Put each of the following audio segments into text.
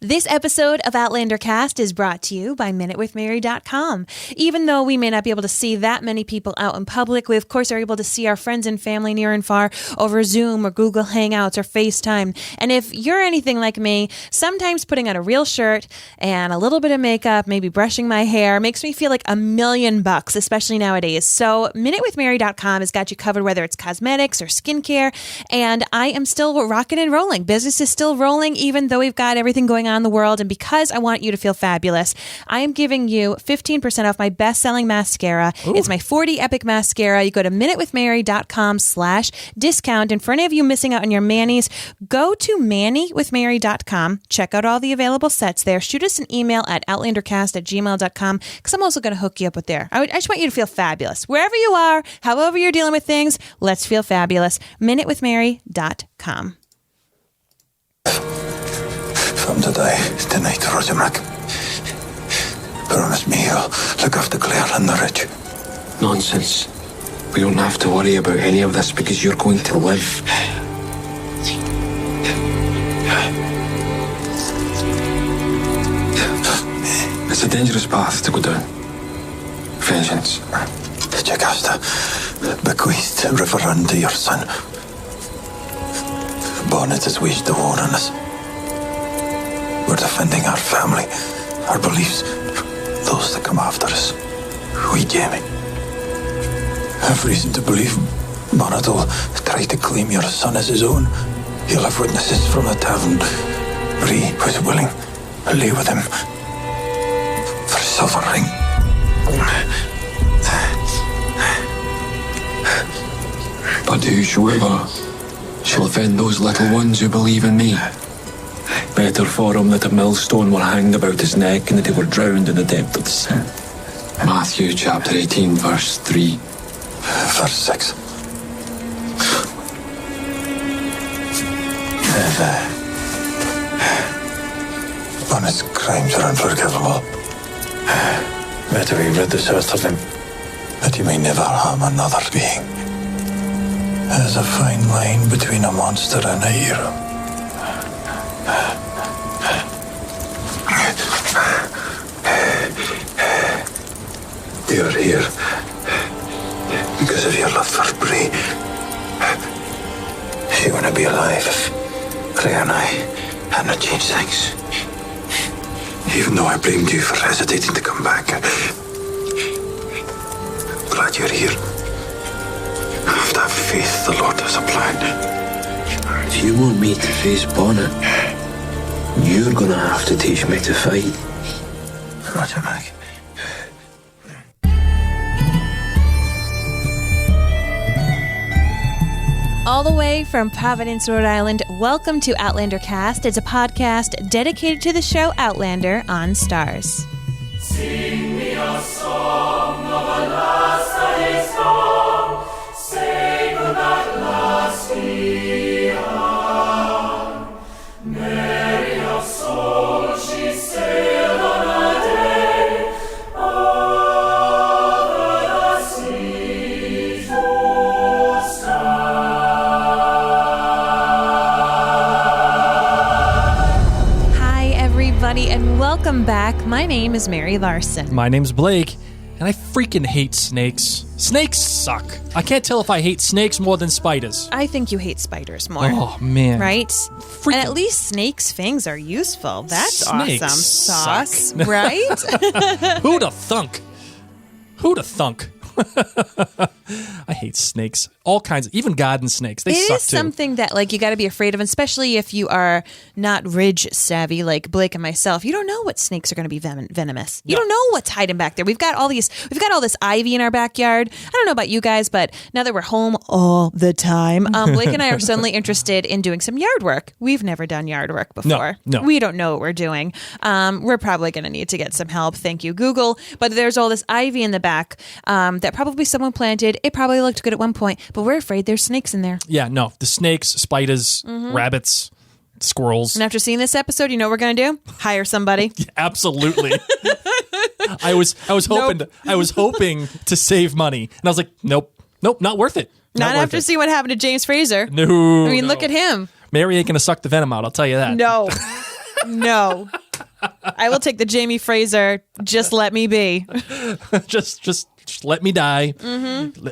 This episode of Outlander Cast is brought to you by MinuteWithMary.com. Even though we may not be able to see that many people out in public, we of course are able to see our friends and family near and far over Zoom or Google Hangouts or FaceTime. And if you're anything like me, sometimes putting on a real shirt and a little bit of makeup, maybe brushing my hair, makes me feel like $1,000,000, especially nowadays. So MinuteWithMary.com has got you covered, whether it's cosmetics or skincare. And I am still rocking and rolling. Business is still rolling, even though we've got everything going on in the world. And because I want you to feel fabulous, I am giving you 15% off my best-selling mascara. Ooh. It's my 40 Epic Mascara. You go to MinuteWithMary.com/discount. And for any of you missing out on your manis, go to MannyWithMary.com. Check out all the available sets there. Shoot us an email at outlandercast@gmail.com because I'm also going to hook you up with there. I just want you to feel fabulous. Wherever you are, however you're dealing with things, let's feel fabulous. MinuteWithMary.com. From today, tonight, Roger Mac. Promise me you'll look after Claire and the rich. Nonsense. We don't have to worry about any of this because you're going to live. It's a dangerous path to go down. Vengeance. Did you cast a bequeathed referendum to your son? Bonnet has waged the war on us. We're defending our family, our beliefs, those that come after us. We, Jamie, have reason to believe Bonnet will try to claim your son as his own. He'll have witnesses from the tavern. Bree was willing to lay with him for a silver ring. But whosoever shall offend those little ones who believe in me, better for him that a millstone were hanged about his neck and that he were drowned in the depth of the sea. Matthew chapter 18, verse 3. Verse 6. Bonnet's crimes are unforgivable. Better we rid this earth of him, that he may never harm another being. There's a fine line between a monster and a hero. You're here because of your love for Bree. She wouldn't be alive if Claire and I hadn't changed things. Even though I blamed you for hesitating to come back, I'm glad you're here. I have to have faith the Lord has a plan. If you want me to face Bonnet, you're gonna have to teach me to fight. Roger, Mac. All the way from Providence, Rhode Island, welcome to Outlander Cast. It's a podcast dedicated to the show Outlander on Stars. Sing me a song of a lass that is gone, save that lass Leon. Mary of soul, she sailed on a day over the sea to everybody, and welcome back. My name is Mary Larson. My name's Blake, and I freaking hate snakes. Snakes suck. I can't tell if I hate snakes more than spiders. I think you hate spiders more. Oh, man. Right? Freaking. And at least snakes' fangs are useful. That's Snakes awesome sauce, suck. right? Who'da thunk? Who'da thunk? I hate snakes. All kinds, even garden snakes. They suck too. It is something that you got to be afraid of, especially if you are not ridge savvy like Blake and myself. You don't know what snakes are going to be venomous. You don't know what's hiding back there. We've got all this ivy in our backyard. I don't know about you guys, but now that we're home all the time, Blake and I are suddenly interested in doing some yard work. We've never done yard work before. No. We don't know what we're doing. We're probably going to need to get some help. Thank you, Google. But there's all this ivy in the back that probably someone planted. It probably looked good at one point, but we're afraid there's snakes in there. Yeah, no. The snakes, spiders, rabbits, squirrels. And after seeing this episode, you know what we're going to do? Hire somebody. Yeah, absolutely. I was hoping to save money. And I was like, nope, not worth it. Not after seeing what happened to James Fraser. No. I mean, look at him. Mary ain't going to suck the venom out, I'll tell you that. No. No. I will take the Jamie Fraser, just let me be. just let me die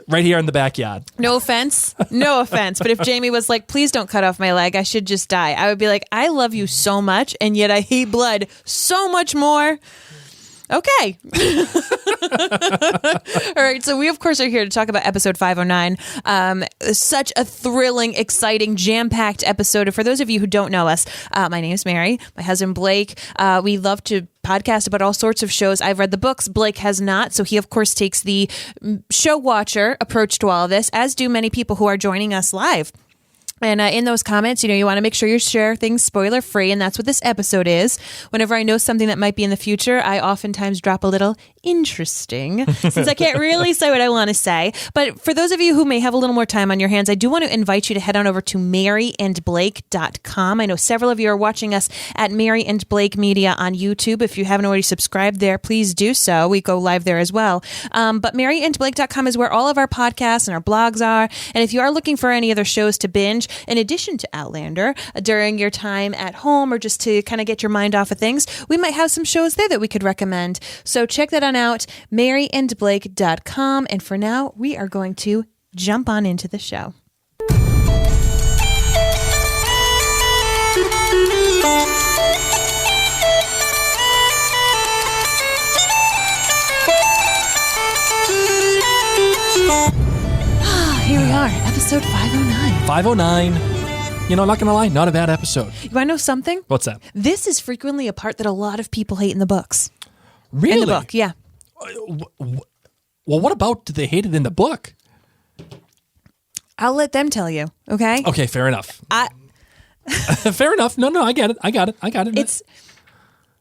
right here in the backyard. No offense. No offense. But if Jamie was like, please don't cut off my leg, I should just die, I would be like, I love you so much, and yet I hate blood so much more. Okay. All right. So we, of course, are here to talk about episode 509. Such a thrilling, exciting, jam-packed episode. For those of you who don't know us, my name is Mary. My husband, Blake. We love to podcast about all sorts of shows. I've read the books. Blake has not. So he, of course, takes the show watcher approach to all of this, as do many people who are joining us live. And in those comments, you want to make sure you share things spoiler free. And that's what this episode is. Whenever I know something that might be in the future, I oftentimes drop a little interesting, since I can't really say what I want to say. But for those of you who may have a little more time on your hands, I do want to invite you to head on over to maryandblake.com. I know several of you are watching us at Mary and Blake Media on YouTube. If you haven't already subscribed there, please do so. We go live there as well. But maryandblake.com is where all of our podcasts and our blogs are. And if you are looking for any other shows to binge, in addition to Outlander, during your time at home or just to kind of get your mind off of things, we might have some shows there that we could recommend. So check that out, maryandblake.com. And for now, we are going to jump on into the show. Here we are, episode 509. 509. I'm not going to lie, not a bad episode. You want to know something? What's that? This is frequently a part that a lot of people hate in the books. Really? In the book, yeah. Well, what about did they hate it in the book? I'll let them tell you, okay? Okay, fair enough. Fair enough. No, I get it.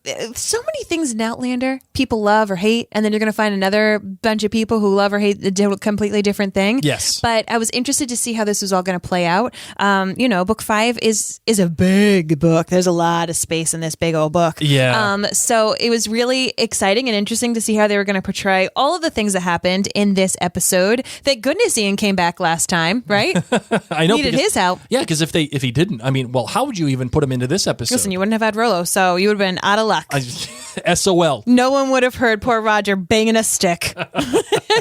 It's so many things in Outlander people love or hate, and then you're going to find another bunch of people who love or hate a completely different thing. Yes. But I was interested to see how this was all going to play out. Book 5 is a big book. There's a lot of space in this big old book. Yeah. So it was really exciting and interesting to see how they were going to portray all of the things that happened in this episode. Thank goodness Ian came back last time, right? I know. Needed his help. Yeah, because if he didn't, how would you even put him into this episode? Listen, you wouldn't have had Rolo, so you would have been out of luck. SOL. No one would have heard poor Roger banging a stick.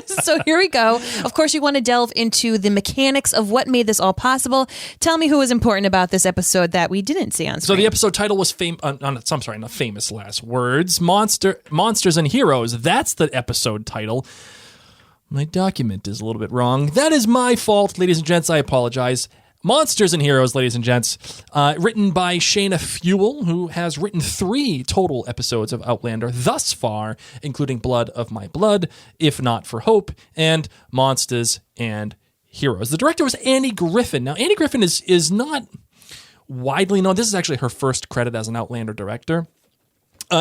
So here we go. Of course, you want to delve into the mechanics of what made this all possible. Tell me who was important about this episode that we didn't see on screen. So the episode title was not famous last words. Monsters and Heroes. That's the episode title. My document is a little bit wrong. That is my fault, ladies and gents. I apologize. Monsters and Heroes, ladies and gents, written by Shayna Fewell, who has written 3 total episodes of Outlander thus far, including Blood of My Blood, If Not for Hope, and Monsters and Heroes. The director was Annie Griffin. Now, Annie Griffin is not widely known. This is actually her first credit as an Outlander director.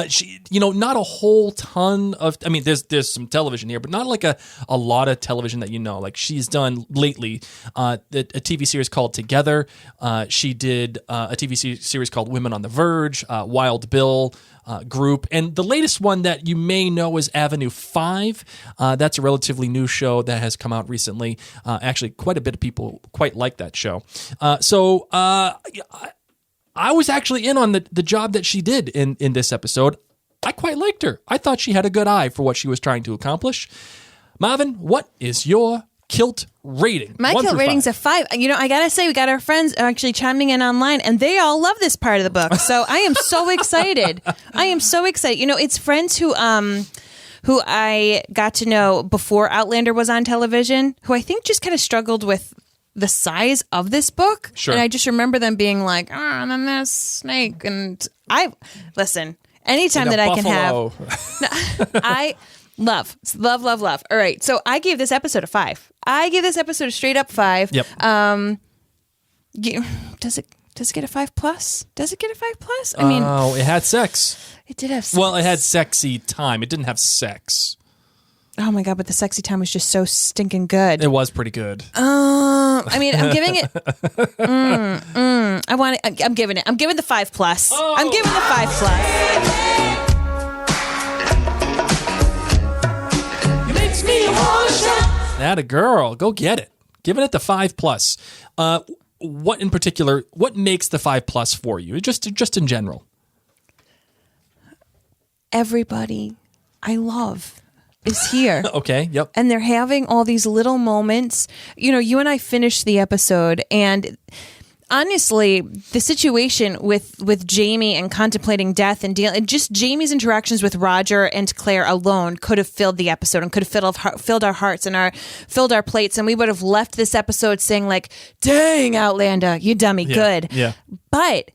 She, not a whole ton of, there's some television here, but not like a lot of television that like she's done lately, a TV series called Together. She did a TV series called Women on the Verge, Wild Bill Group. And the latest one that you may know is Avenue 5. That's a relatively new show that has come out recently. Actually, quite a bit of people quite like that show. I was actually in on the job that she did in this episode. I quite liked her. I thought she had a good eye for what she was trying to accomplish. Marvin, what is your Kilt rating? My Kilt rating's a 5. I gotta say, we got our friends actually chiming in online, and they all love this part of the book. So I am so excited. It's friends who I got to know before Outlander was on television, who I think just kind of struggled with the size of this book. Sure. And I just remember them being like, and then there's Snake. And anytime that I can have, I love. All right. So I gave this episode a 5. I give this episode a straight up 5. Yep. Does it get a 5 plus? Does it get a 5 plus? Oh, it had sex. It did have sex. Well, it had sexy time. It didn't have sex. Oh my God, but the sexy time was just so stinking good. It was pretty good. I'm giving it. I'm giving the 5 plus. Oh. I'm giving the 5 plus. It makes me want to shout. Atta girl, go get it. Giving it the 5 plus. What in particular? What makes the 5 plus for you? Just in general. everybody I love is here. Okay, yep. And they're having all these little moments. You know, you and I finished the episode, and honestly, the situation with Jamie and contemplating death and just Jamie's interactions with Roger and Claire alone could have filled the episode and could have filled our hearts and filled our plates, and we would have left this episode saying like, "Dang, Outlander, you dummy, good." Yeah. But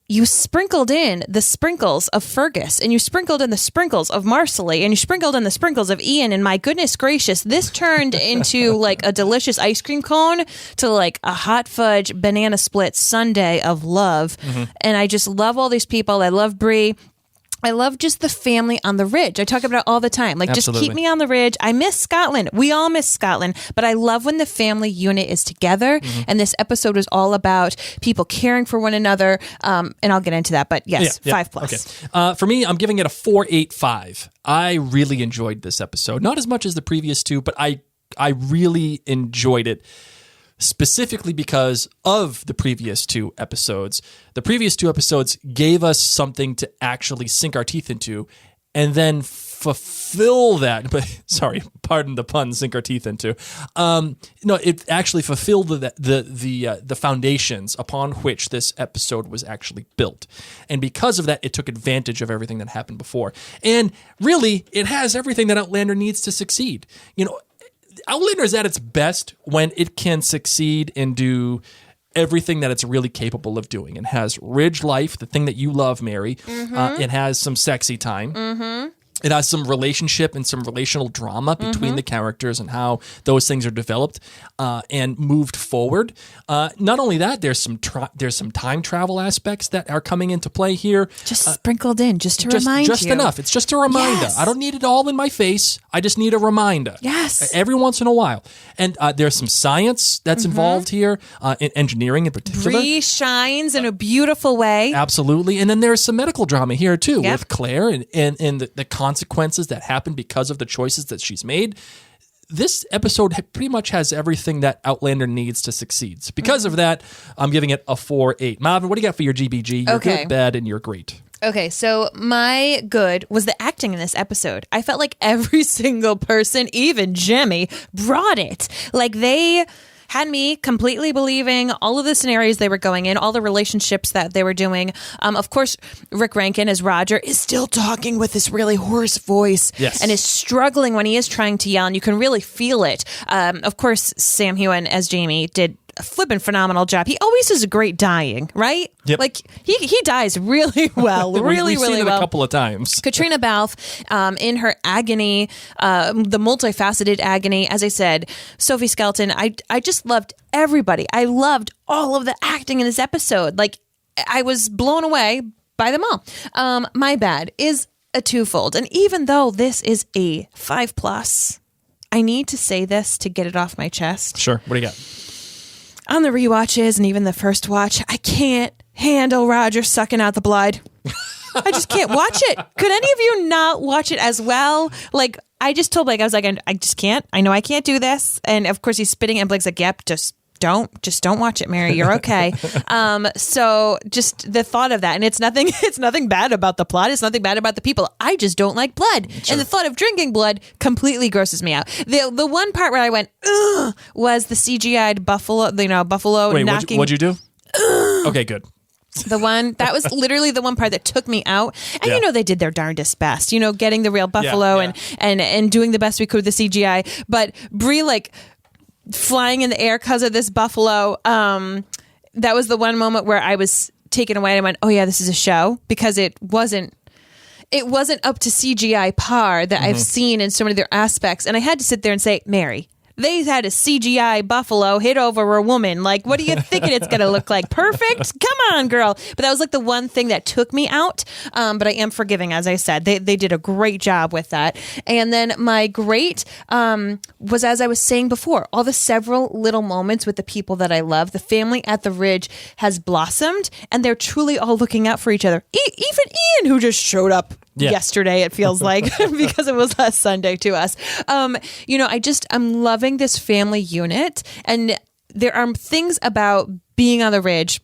you sprinkled in the sprinkles of Fergus, and you sprinkled in the sprinkles of Marcelly, and you sprinkled in the sprinkles of Ian, and my goodness gracious, this turned into like a delicious ice cream cone to like a hot fudge banana split sundae of love. And I just love all these people. I love Bree. I love just the family on the ridge. I talk about it all the time. Like, Absolutely. Just keep me on the ridge. I miss Scotland. We all miss Scotland. But I love when the family unit is together. And this episode was all about people caring for one another. And I'll get into that. But yes, 5+. Okay. For me, I'm giving it a 4.85. I really enjoyed this episode. Not as much as the previous two, but I really enjoyed it. Specifically because of the previous two episodes. The previous two episodes gave us something to actually sink our teeth into and then fulfill that. But sorry, pardon the pun, sink our teeth into. No, it actually fulfilled the foundations upon which this episode was actually built. And because of that, it took advantage of everything that happened before. And really, it has everything that Outlander needs to succeed. You know, Outlander is at its best when it can succeed and do everything that it's really capable of doing. It has ridge life, the thing that you love, Mary. It has some sexy time. It has some relationship and some relational drama between the characters and how those things are developed and moved forward. Not only that, there's some time travel aspects that are coming into play here. Just sprinkled in, just to remind you. Just enough. It's just a reminder. Yes. I don't need it all in my face. I just need a reminder. Yes. Every once in a while. And there's some science that's involved here, in engineering in particular. Bree shines in a beautiful way. Absolutely. And then there's some medical drama here too, Yep. with Claire and the consequences that happen because of the choices that she's made. This episode pretty much has everything that Outlander needs to succeed. So because of that, I'm giving it a 4.8. Marvin, what do you got for your GBG? You're Okay. good, bad, and you're great. Okay, so my good was the acting in this episode. I felt like every single person, even Jimmy, brought it. Like they had me completely believing all of the scenarios they were going in, all the relationships that they were doing. Of course, Rick Rankin as Roger is still talking with this really hoarse voice and is struggling when he is trying to yell, and you can really feel it. Of course, Sam Heughan as Jamie did a flippin' phenomenal job. He always does a great dying, right? Yep. Like he dies really well, We've really seen it well. a couple of times. Katrina Balfe, in her agony, the multifaceted agony, as I said, Sophie Skelton, I just loved everybody. I loved all of the acting in this episode. Like, I was blown away by them all. My bad is a twofold. And even though this is a 5+, I need to say this to get it off my chest. Sure. What do you got? On the rewatches and even the first watch, I can't handle Roger sucking out the blood. I just can't watch it. Could any of you not watch it as well? Like, I just told Blake, I was like, I just can't. I know I can't do this. And of course, he's spitting, and Blake's like, yep, just don't watch it, Mary. You're okay. So just the thought of that, and it's nothing bad about the plot. It's nothing bad about the people. I just don't like blood. Sure. And the thought of drinking blood completely grosses me out. The one part where I went, ugh, was the CGI'd buffalo, buffalo Wait, knocking. what'd you do? Okay, good. The one that was literally the one part that took me out. And Yeah. they did their darndest best, getting the real buffalo Yeah. and doing the best we could with the CGI. But Brie, like, flying in the air because of this buffalo, that was the one moment where I was taken away and I went, oh yeah, this is a show, because it wasn't up to CGI par that I've seen in so many other aspects. And I had to sit there and say, Mary, they had a CGI buffalo hit over a woman. Like, what are you thinking it's going to look like? Perfect? Come on, girl. But that was like the one thing that took me out. But I am forgiving, as I said. They did a great job with that. And then my great was, as I was saying before, all the several little moments with the people that I love. The family at the Ridge has blossomed, and they're truly all looking out for each other. Even Ian, who just showed up yesterday, it feels like, because it was last Sunday to us. I'm loving this family unit, and there are things about being on the Ridge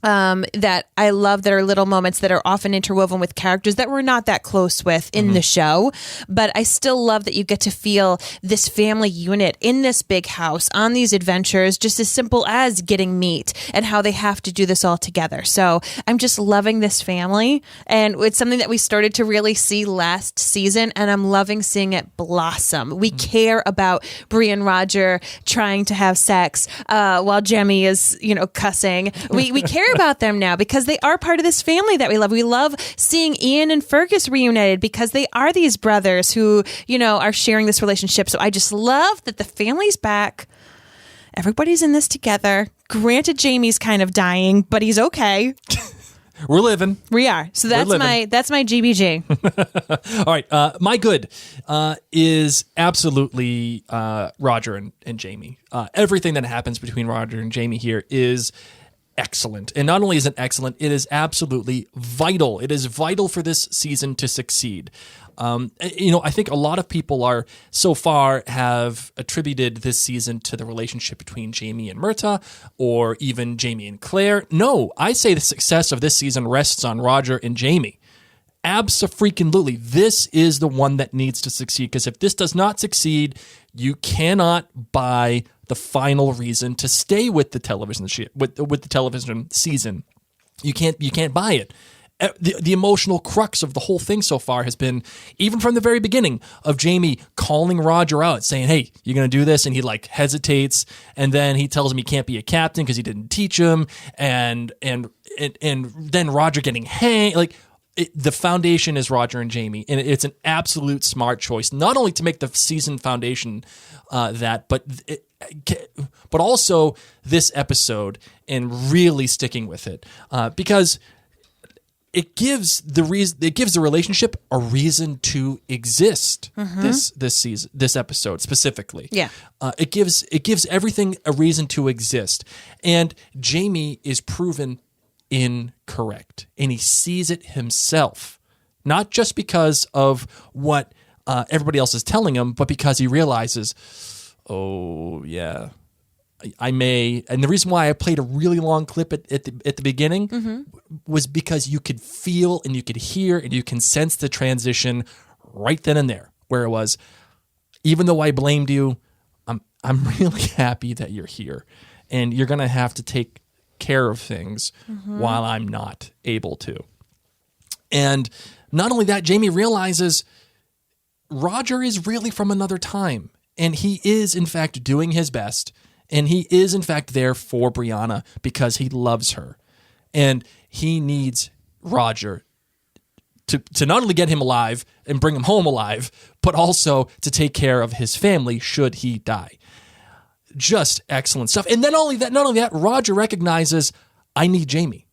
that I love that are little moments that are often interwoven with characters that we're not that close with in the show. But I still love that you get to feel this family unit in this big house on these adventures, just as simple as getting meat and how they have to do this all together. So I'm just loving this family. And it's something that we started to really see last season, and I'm loving seeing it blossom. We care about Bree and Roger trying to have sex while Jemmy is, cussing. We care about them now because they are part of this family that we love. We love seeing Ian and Fergus reunited because they are these brothers who, are sharing this relationship. So I just love that the family's back. Everybody's in this together. Granted, Jamie's kind of dying, but he's okay. We're living. We are. So that's my GBG. All right. My good is absolutely Roger and Jamie. Everything that happens between Roger and Jamie here is excellent. And not only is it excellent, it is absolutely vital. It is vital for this season to succeed. I think a lot of people so far have attributed this season to the relationship between Jamie and Myrta, or even Jamie and Claire. No, I say the success of this season rests on Roger and Jamie. Abso-freaking-lutely. This is the one that needs to succeed, because if this does not succeed, you cannot buy the final reason to stay with the television with the television season. You can't buy it. The emotional crux of the whole thing so far has been, even from the very beginning, of Jamie calling Roger out, saying, "Hey, you're going to do this," and he hesitates, and then he tells him he can't be a captain because he didn't teach him, and then Roger getting hanged. The foundation is Roger and Jamie, and it's an absolute smart choice, not only to make the season foundation but also this episode, and really sticking with it, because it gives the relationship a reason to exist. This season, this episode specifically, it gives everything a reason to exist, and Jamie is proven incorrect, and he sees it himself, not just because of what everybody else is telling him, but because he realizes, oh yeah, I may. And the reason why I played a really long clip at the beginning was because you could feel and you could hear and you can sense the transition right then and there, where it was, even though I blamed you, I'm really happy that you're here, and you're gonna have to take care of things while I'm not able to. And not only that, Jamie realizes Roger is really from another time, and he is in fact doing his best, and he is in fact there for Brianna because he loves her, and he needs Roger to not only get him alive and bring him home alive, but also to take care of his family should he die. Just excellent stuff. And then not only that, Roger recognizes, I need Jamie.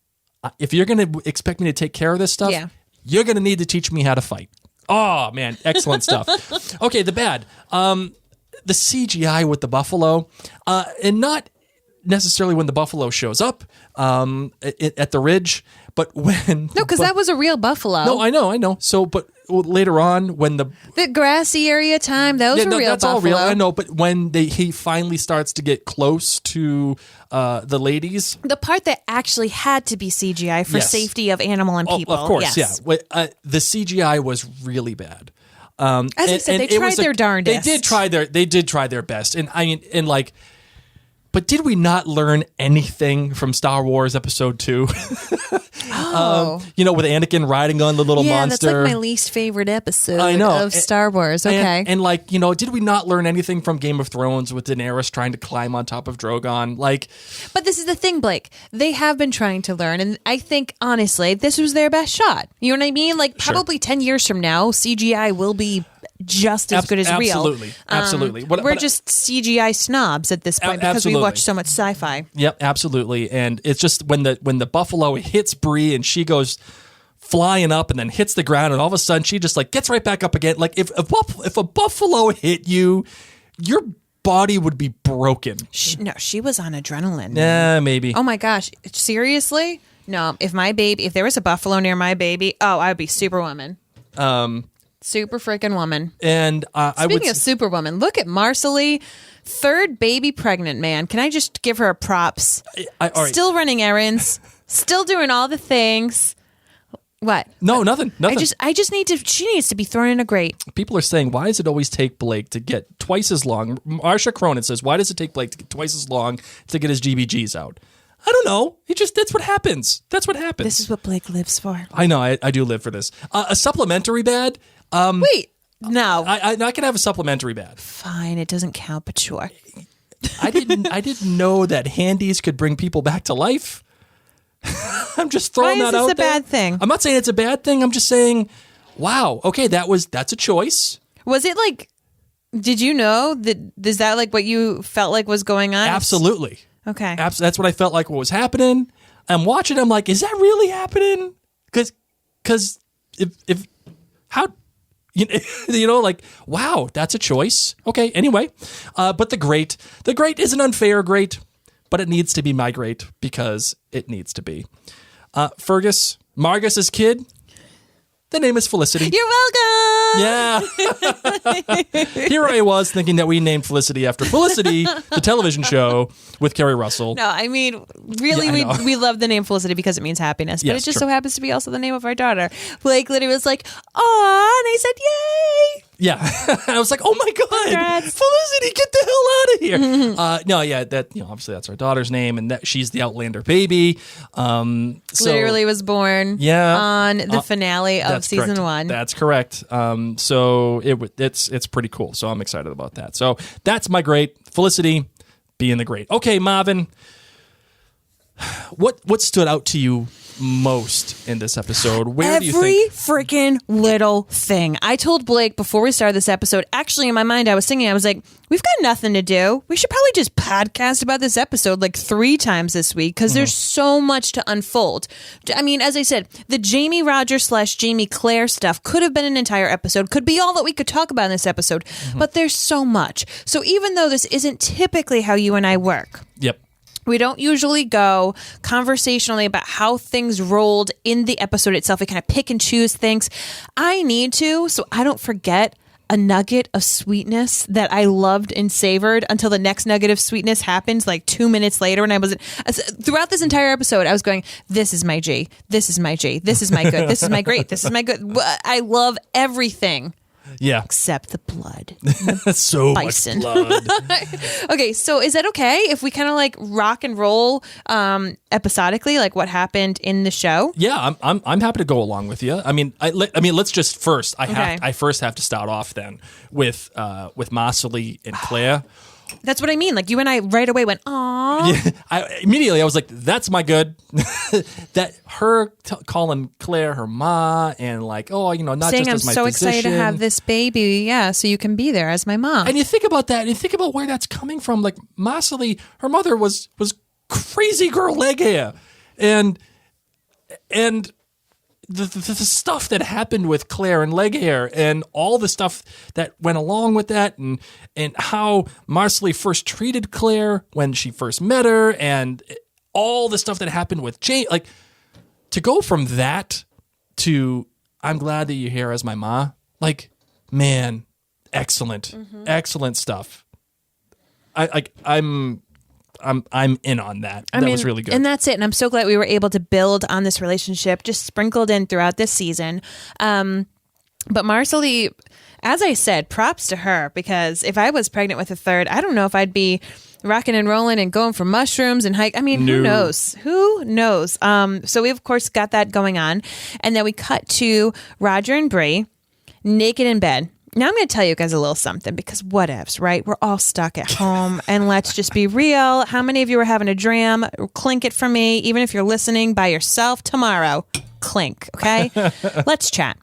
If you're going to expect me to take care of this stuff, you're going to need to teach me how to fight. Oh, man, excellent stuff. Okay, the bad. The CGI with the buffalo, and not necessarily when the buffalo shows up at the ridge, but when... No, because that was a real buffalo. No, I know. So, but later on, when the grassy area time, those were real that's buffalo. All real. I know, but when he finally starts to get close to the ladies, the part that actually had to be CGI for safety of animal and people. Of course, the CGI was really bad. As I said, they tried their darndest. They did try their best, and I mean, and like. But did we not learn anything from Star Wars Episode 2? With Anakin riding on the little monster. Yeah, that's like my least favorite episode of Star Wars. Okay. And did we not learn anything from Game of Thrones with Daenerys trying to climb on top of Drogon? But this is the thing, Blake. They have been trying to learn, and I think, honestly, this was their best shot. You know what I mean? Probably 10 years from now, CGI will be just as good as real. Absolutely. We're just CGI snobs at this point because we watch so much sci-fi. Yep, absolutely. And it's just when the buffalo hits Bree and she goes flying up and then hits the ground, and all of a sudden she just gets right back up again. Like if a buffalo hit you, your body would be broken. She was on adrenaline. Yeah, maybe. Oh my gosh, seriously? No, if there was a buffalo near my baby, I'd be Superwoman. Super freaking woman. And Speaking of Superwoman, look at Marcelly, third baby pregnant, man. Can I just give her props? All right. Still running errands, Still doing all the things. What? No, nothing. I just need to. She needs to be thrown in a grate. People are saying, why does it always take Blake to get twice as long? Marsha Cronin says, why does it take Blake to get twice as long to get his GBGs out? I don't know. That's what happens. That's what happens. This is what Blake lives for. I know. I do live for this. A supplementary bad. Wait, no. I can have a supplementary bad. Fine, it doesn't count, but sure. I didn't know that handies could bring people back to life. I'm just throwing that out there. Why is this a bad thing? I'm not saying it's a bad thing. I'm just saying, wow. Okay, that's a choice. Was it like? Did you know that? Is that like what you felt like was going on? Absolutely. Okay. That's what I felt like what was happening. I'm watching. I'm like, is that really happening? Because if how. You know, like, wow, that's a choice. Okay, anyway. But the great is an unfair great, but it needs to be my great because it needs to be. Fergus, Margus's kid, the name is Felicity. You're welcome. Yeah. Here I was thinking that we named Felicity after Felicity, the television show with Kerry Russell. No, I mean, really, we love the name Felicity because it means happiness. But Yes, it just true. so happens to be also the name of our daughter. Blake literally was like, aw, and I said, yay. Yeah. I was like, oh my God, Congrats. Felicity, get the hell out of here. No, yeah, obviously that's our daughter's name, and that she's the Outlander baby. So, Literally was born on the finale of season correct. 1. That's correct. So it's pretty cool. So I'm excited about that. So that's my great. Felicity being the great. Okay, Marvin, what stood out to you most in this episode? Where do you think? Every freaking little thing. I told Blake before we started this episode, actually in my mind I was thinking, I was like, we've got nothing to do. We should probably just podcast about this episode like 3 times this week because there's so much to unfold. I mean, as I said, the Jamie Rogers / Jamie Claire stuff could have been an entire episode, could be all that we could talk about in this episode, but there's so much. So even though this isn't typically how you and I work, Yep. we don't usually go conversationally about how things rolled in the episode itself. We kind of pick and choose things. I need to, so I don't forget a nugget of sweetness that I loved and savored until the next nugget of sweetness happens like 2 minutes later. And I was throughout this entire episode, I was going, this is my G, this is my G, this is my good, this is my great, this is my good. I love everything. Yeah. Except the blood. So Bison. much blood. Okay, so is that okay if we kind of like rock and roll episodically, like what happened in the show? Yeah, I'm happy to go along with you. I mean, let's just first. Okay. I first have to start off then with Marcelly and Claire. That's what I mean. Like you and I right away went, "Aw." I was like, that's my good. That her calling Claire her ma and like, oh, not saying just I'm as my so physician. excited to have this baby, so you can be there as my mom. And you think about that, and you think about where that's coming from. Like Marcelly, her mother was crazy girl leg hair, and the stuff that happened with Claire and leg hair and all the stuff that went along with that and how Marcelly first treated Claire when she first met her and all the stuff that happened with Jane, like to go from that to I'm glad that you're here as my ma, like, man, excellent stuff. I'm in on that. That was really good. And that's it. And I'm so glad we were able to build on this relationship just sprinkled in throughout this season. But Marcelly, as I said, props to her, because if I was pregnant with a third, I don't know if I'd be rocking and rolling and going for mushrooms and hike. I mean, who knows? Who knows? So we, of course, got that going on. And then we cut to Roger and Bree naked in bed. Now I'm going to tell you guys a little something, because whatevs, right? We're all stuck at home, and let's just be real. How many of you are having a dram? Clink it for me, even if you're listening by yourself tomorrow. Clink, okay? Let's chat.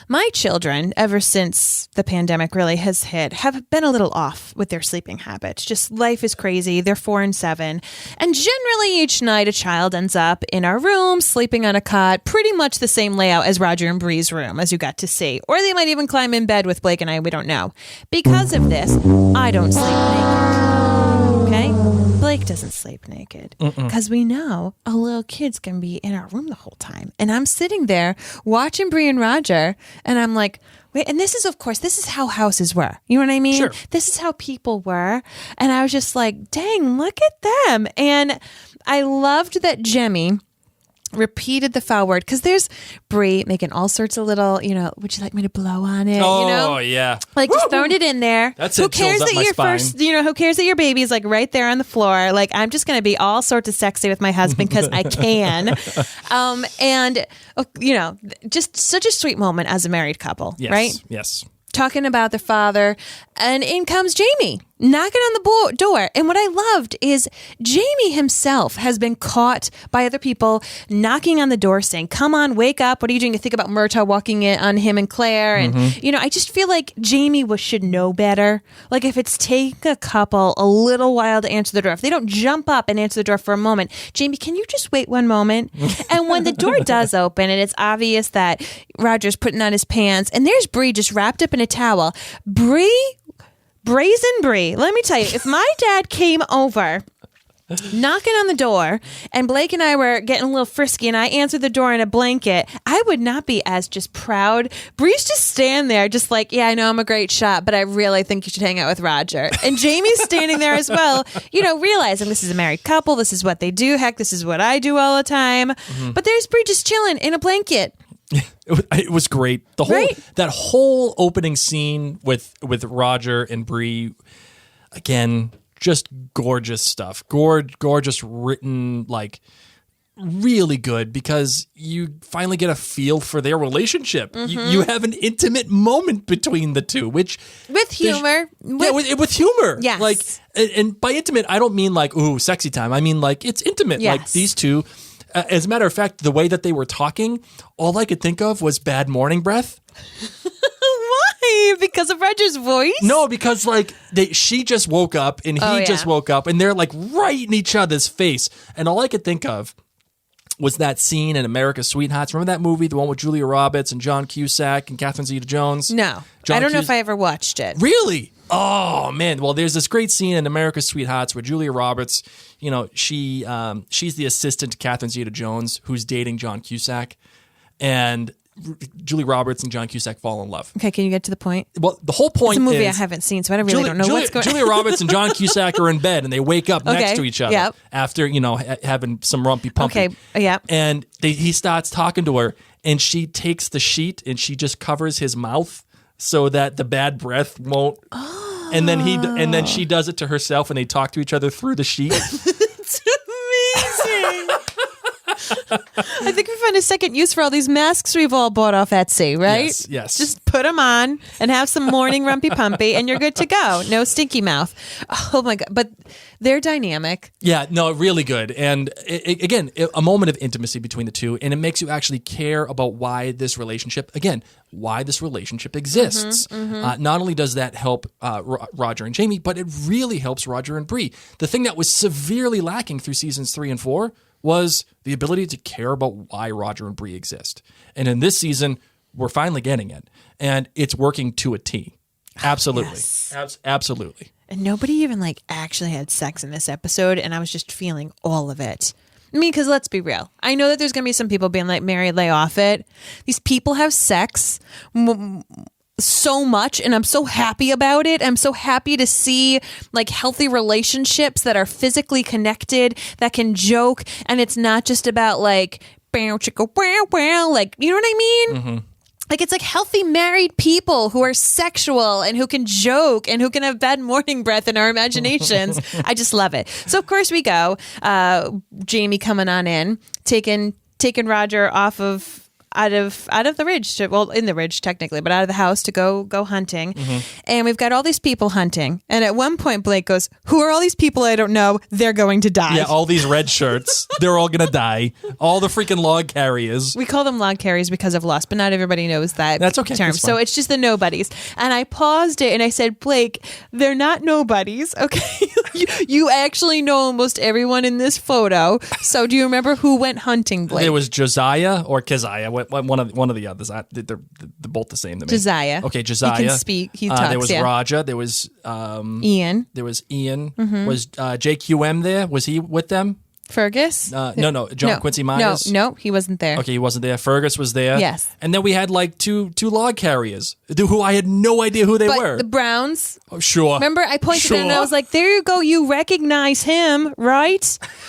My children, ever since the pandemic really has hit, have been a little off with their sleeping habits. Just life is crazy. They're 4 and 7. And generally each night a child ends up in our room, sleeping on a cot, pretty much the same layout as Roger and Bree's room, as you got to see. Or they might even climb in bed with Blake and I, we don't know. Because of this, I don't sleep naked. Okay? Blake doesn't sleep naked. Because we know a little kid's going to be in our room the whole time. And I'm sitting there watching Bree and Roger, and I'm like, wait, and this is, of course, this is how houses were. You know what I mean? Sure. This is how people were. And I was just like, dang, look at them. And I loved that Jemmy repeated the foul word, because there's Bree making all sorts of little, would you like me to blow on it? Oh, yeah. Like just throwing it in there. That's who it. Chills cares up that my your spine. first, who cares that your baby's like right there on the floor? Like, I'm just going to be all sorts of sexy with my husband because I can. And, just such a sweet moment as a married couple, Yes. right? Yes. Talking about their father, and in comes Jamie knocking on the door. And what I loved is Jamie himself has been caught by other people knocking on the door saying, come on, wake up. What are you doing? You think about Murtaugh walking in on him and Claire. And, I just feel like Jamie should know better. Like if it's take a couple a little while to answer the door, if they don't jump up and answer the door for a moment, Jamie, can you just wait one moment? And when the door does open and it's obvious that Roger's putting on his pants and there's Bree just wrapped up in a towel, Brazen Brie, let me tell you, if my dad came over knocking on the door and Blake and I were getting a little frisky and I answered the door in a blanket, I would not be as just proud. Brie's just stand there just like, yeah, I know I'm a great shot, but I really think you should hang out with Roger. And Jamie's standing there as well, realizing this is a married couple. This is what they do. Heck, this is what I do all the time. But there's Brie just chilling in a blanket. It was great. That whole opening scene with Roger and Bree, again, just gorgeous stuff. Gorgeous written, like really good, because you finally get a feel for their relationship. You have an intimate moment between the two, which with humor. With humor. Yes. Like, and by intimate, I don't mean like ooh sexy time. I mean like it's intimate. Yes. Like these two. As a matter of fact, the way that they were talking, all I could think of was bad morning breath. Why? Because of Roger's voice? No, because like she just woke up and he just woke up and they're like right in each other's face. And all I could think of was that scene in America's Sweethearts. Remember that movie, the one with Julia Roberts and John Cusack and Catherine Zeta-Jones? No. I don't know if I ever watched it. Really? Oh, man. Well, there's this great scene in America's Sweethearts where Julia Roberts, she's the assistant to Catherine Zeta-Jones who's dating John Cusack. And Julia Roberts and John Cusack fall in love. Okay, can you get to the point? Well, the whole point is... It's a movie is... I haven't seen, so I really don't know what's going on. Julia Roberts and John Cusack are in bed, and they wake up next to each other after, having some rumpy-pumpy. Okay, yeah. And he starts talking to her, and she takes the sheet, and she just covers his mouth so that the bad breath won't... Oh. And then she does it to herself, and they talk to each other through the sheet. It's amazing. I think we found a second use for all these masks we've all bought off Etsy, right? Yes. Just put them on and have some morning rumpy pumpy and you're good to go. No stinky mouth. Oh my God. But they're dynamic. Yeah, no, really good. And again, a moment of intimacy between the two, and it makes you actually care about why this relationship exists. Not only does that help Roger and Jamie, but it really helps Roger and Bree. The thing that was severely lacking through seasons 3 and 4 was the ability to care about why Roger and Bree exist. And in this season, we're finally getting it. And it's working to a T. Absolutely. Yes. Absolutely. And nobody even actually had sex in this episode, and I was just feeling all of it. I mean, because let's be real. I know that there's going to be some people being like, Mary, lay off it. These people have sex so much, and I'm so happy about it. I'm so happy to see healthy relationships that are physically connected, that can joke, and it's not just about bow chicka wow wow, you know what I mean? Mm-hmm. It's healthy married people who are sexual and who can joke and who can have bad morning breath in our imaginations. I just love it. So of course we go. Jamie coming on in, taking Roger out of the ridge in the ridge technically, but out of the house to go hunting. And we've got all these people hunting. And at one point Blake goes, who are all these people I don't know? They're going to die. Yeah, all these red shirts, they're all going to die. All the freaking log carriers. We call them log carriers because of Lost, but not everybody knows that That's okay. term. That's fine. So it's just the nobodies. And I paused it and I said, Blake, they're not nobodies, okay? you actually know almost everyone in this photo. So do you remember who went hunting, Blake? It was Josiah or Keziah, one of the others. They're both the same to me. Josiah. Okay, Josiah. He can speak. He talks, there was Raja. There was Ian. There was Ian. Was JQM there? Was he with them? Fergus? No. John Quincy Myers? No, he wasn't there. Okay, he wasn't there. Fergus was there. Yes. And then we had like two log carriers who I had no idea who they were. The Browns. Oh, sure. Remember, I pointed at him and I was like, there you go. You recognize him, right?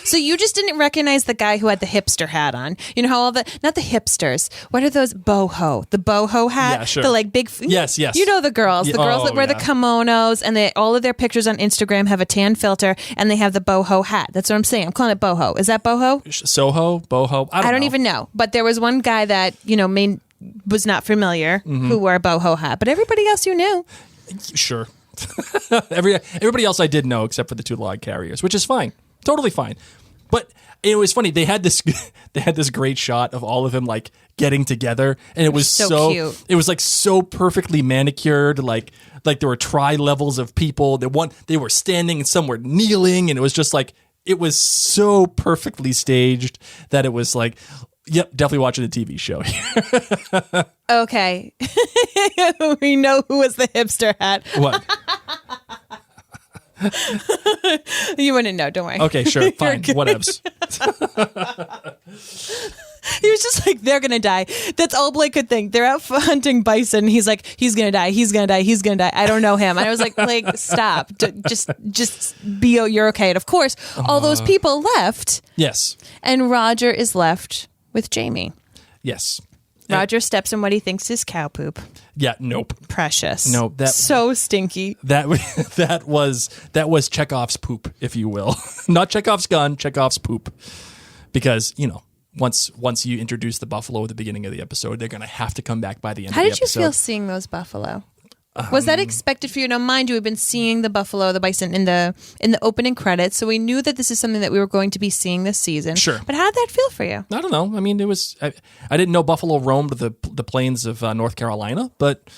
So you just didn't recognize the guy who had the hipster hat on. You know how not the hipsters. What are those? Boho. The boho hat. Yeah, sure. The like big. Yes. You know the girls. The girls that wear the kimonos and all of their pictures on Instagram have a tan filter and they have the boho hat. That's what I'm saying. I'm calling it boho. Is that boho? Soho? Boho? I don't know. Even know. But there was one guy that, was not familiar who wore a boho hat. But everybody else you knew. Sure. Everybody else I did know except for the two log carriers, which is fine. Totally fine. But it was funny. They had this great shot of all of them like getting together, and it was so cute. It was like so perfectly manicured, like there were tri-levels of people. They were standing and some were kneeling, and it was just like it was so perfectly staged that it was like, yep, definitely watching a TV show here. Okay. We know who was the hipster hat. What? You wouldn't know, don't worry. Okay, sure, fine, whatevs. He was just like, they're gonna die. That's all Blake could think. They're out hunting bison. He's like, he's gonna die. He's gonna die. He's gonna die. I don't know him. And I was like, Blake, stop. Just be. You're okay. And of course, all those people left. Yes. And Roger is left with Jamie. Yes. Roger steps in what he thinks is cow poop. Yeah. Nope. Precious. Nope. That so stinky. That was Chekhov's poop, if you will. Not Chekhov's gun, Chekhov's poop. Because, once you introduce the buffalo at the beginning of the episode, they're going to have to come back by the end of the episode. How did you feel seeing those buffalo? Was that expected for you? Now, mind you, we've been seeing the buffalo, the bison in the opening credits, so we knew that this is something that we were going to be seeing this season. Sure. But how did that feel for you? I don't know. I mean, it was. I didn't know buffalo roamed the plains of North Carolina, but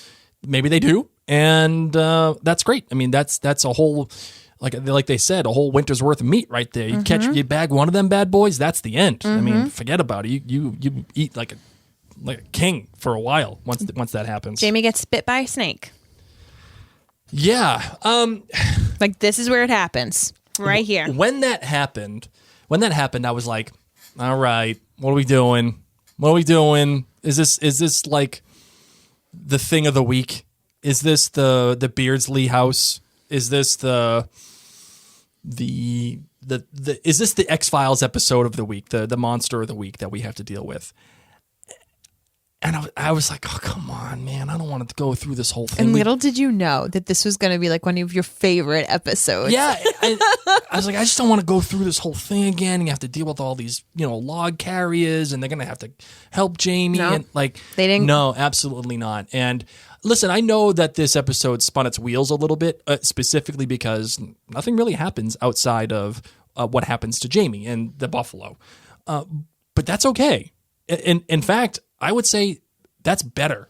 maybe they do, and that's great. I mean, that's a whole. Like they said, a whole winter's worth of meat right there. You bag one of them bad boys, that's the end. I mean, forget about it. You eat like a king for a while once that happens. Jamie gets bit by a snake. Yeah. Like this is where it happens. Right here. When that happened, I was like, all right, what are we doing? Is this like the thing of the week? Is this the Beardsley house? Is this the is this the X-Files episode of the week, the monster of the week that we have to deal with? And I was like, oh, come on, man. I don't want to go through this whole thing. And little did you know that this was going to be like one of your favorite episodes. Yeah. I was like, I just don't want to go through this whole thing again. And you have to deal with all these, log carriers, and they're going to have to help Jamie. No, and like, they didn't. No, absolutely not. And listen, I know that this episode spun its wheels a little bit, specifically because nothing really happens outside of what happens to Jamie and the buffalo. But that's okay. In fact, I would say that's better.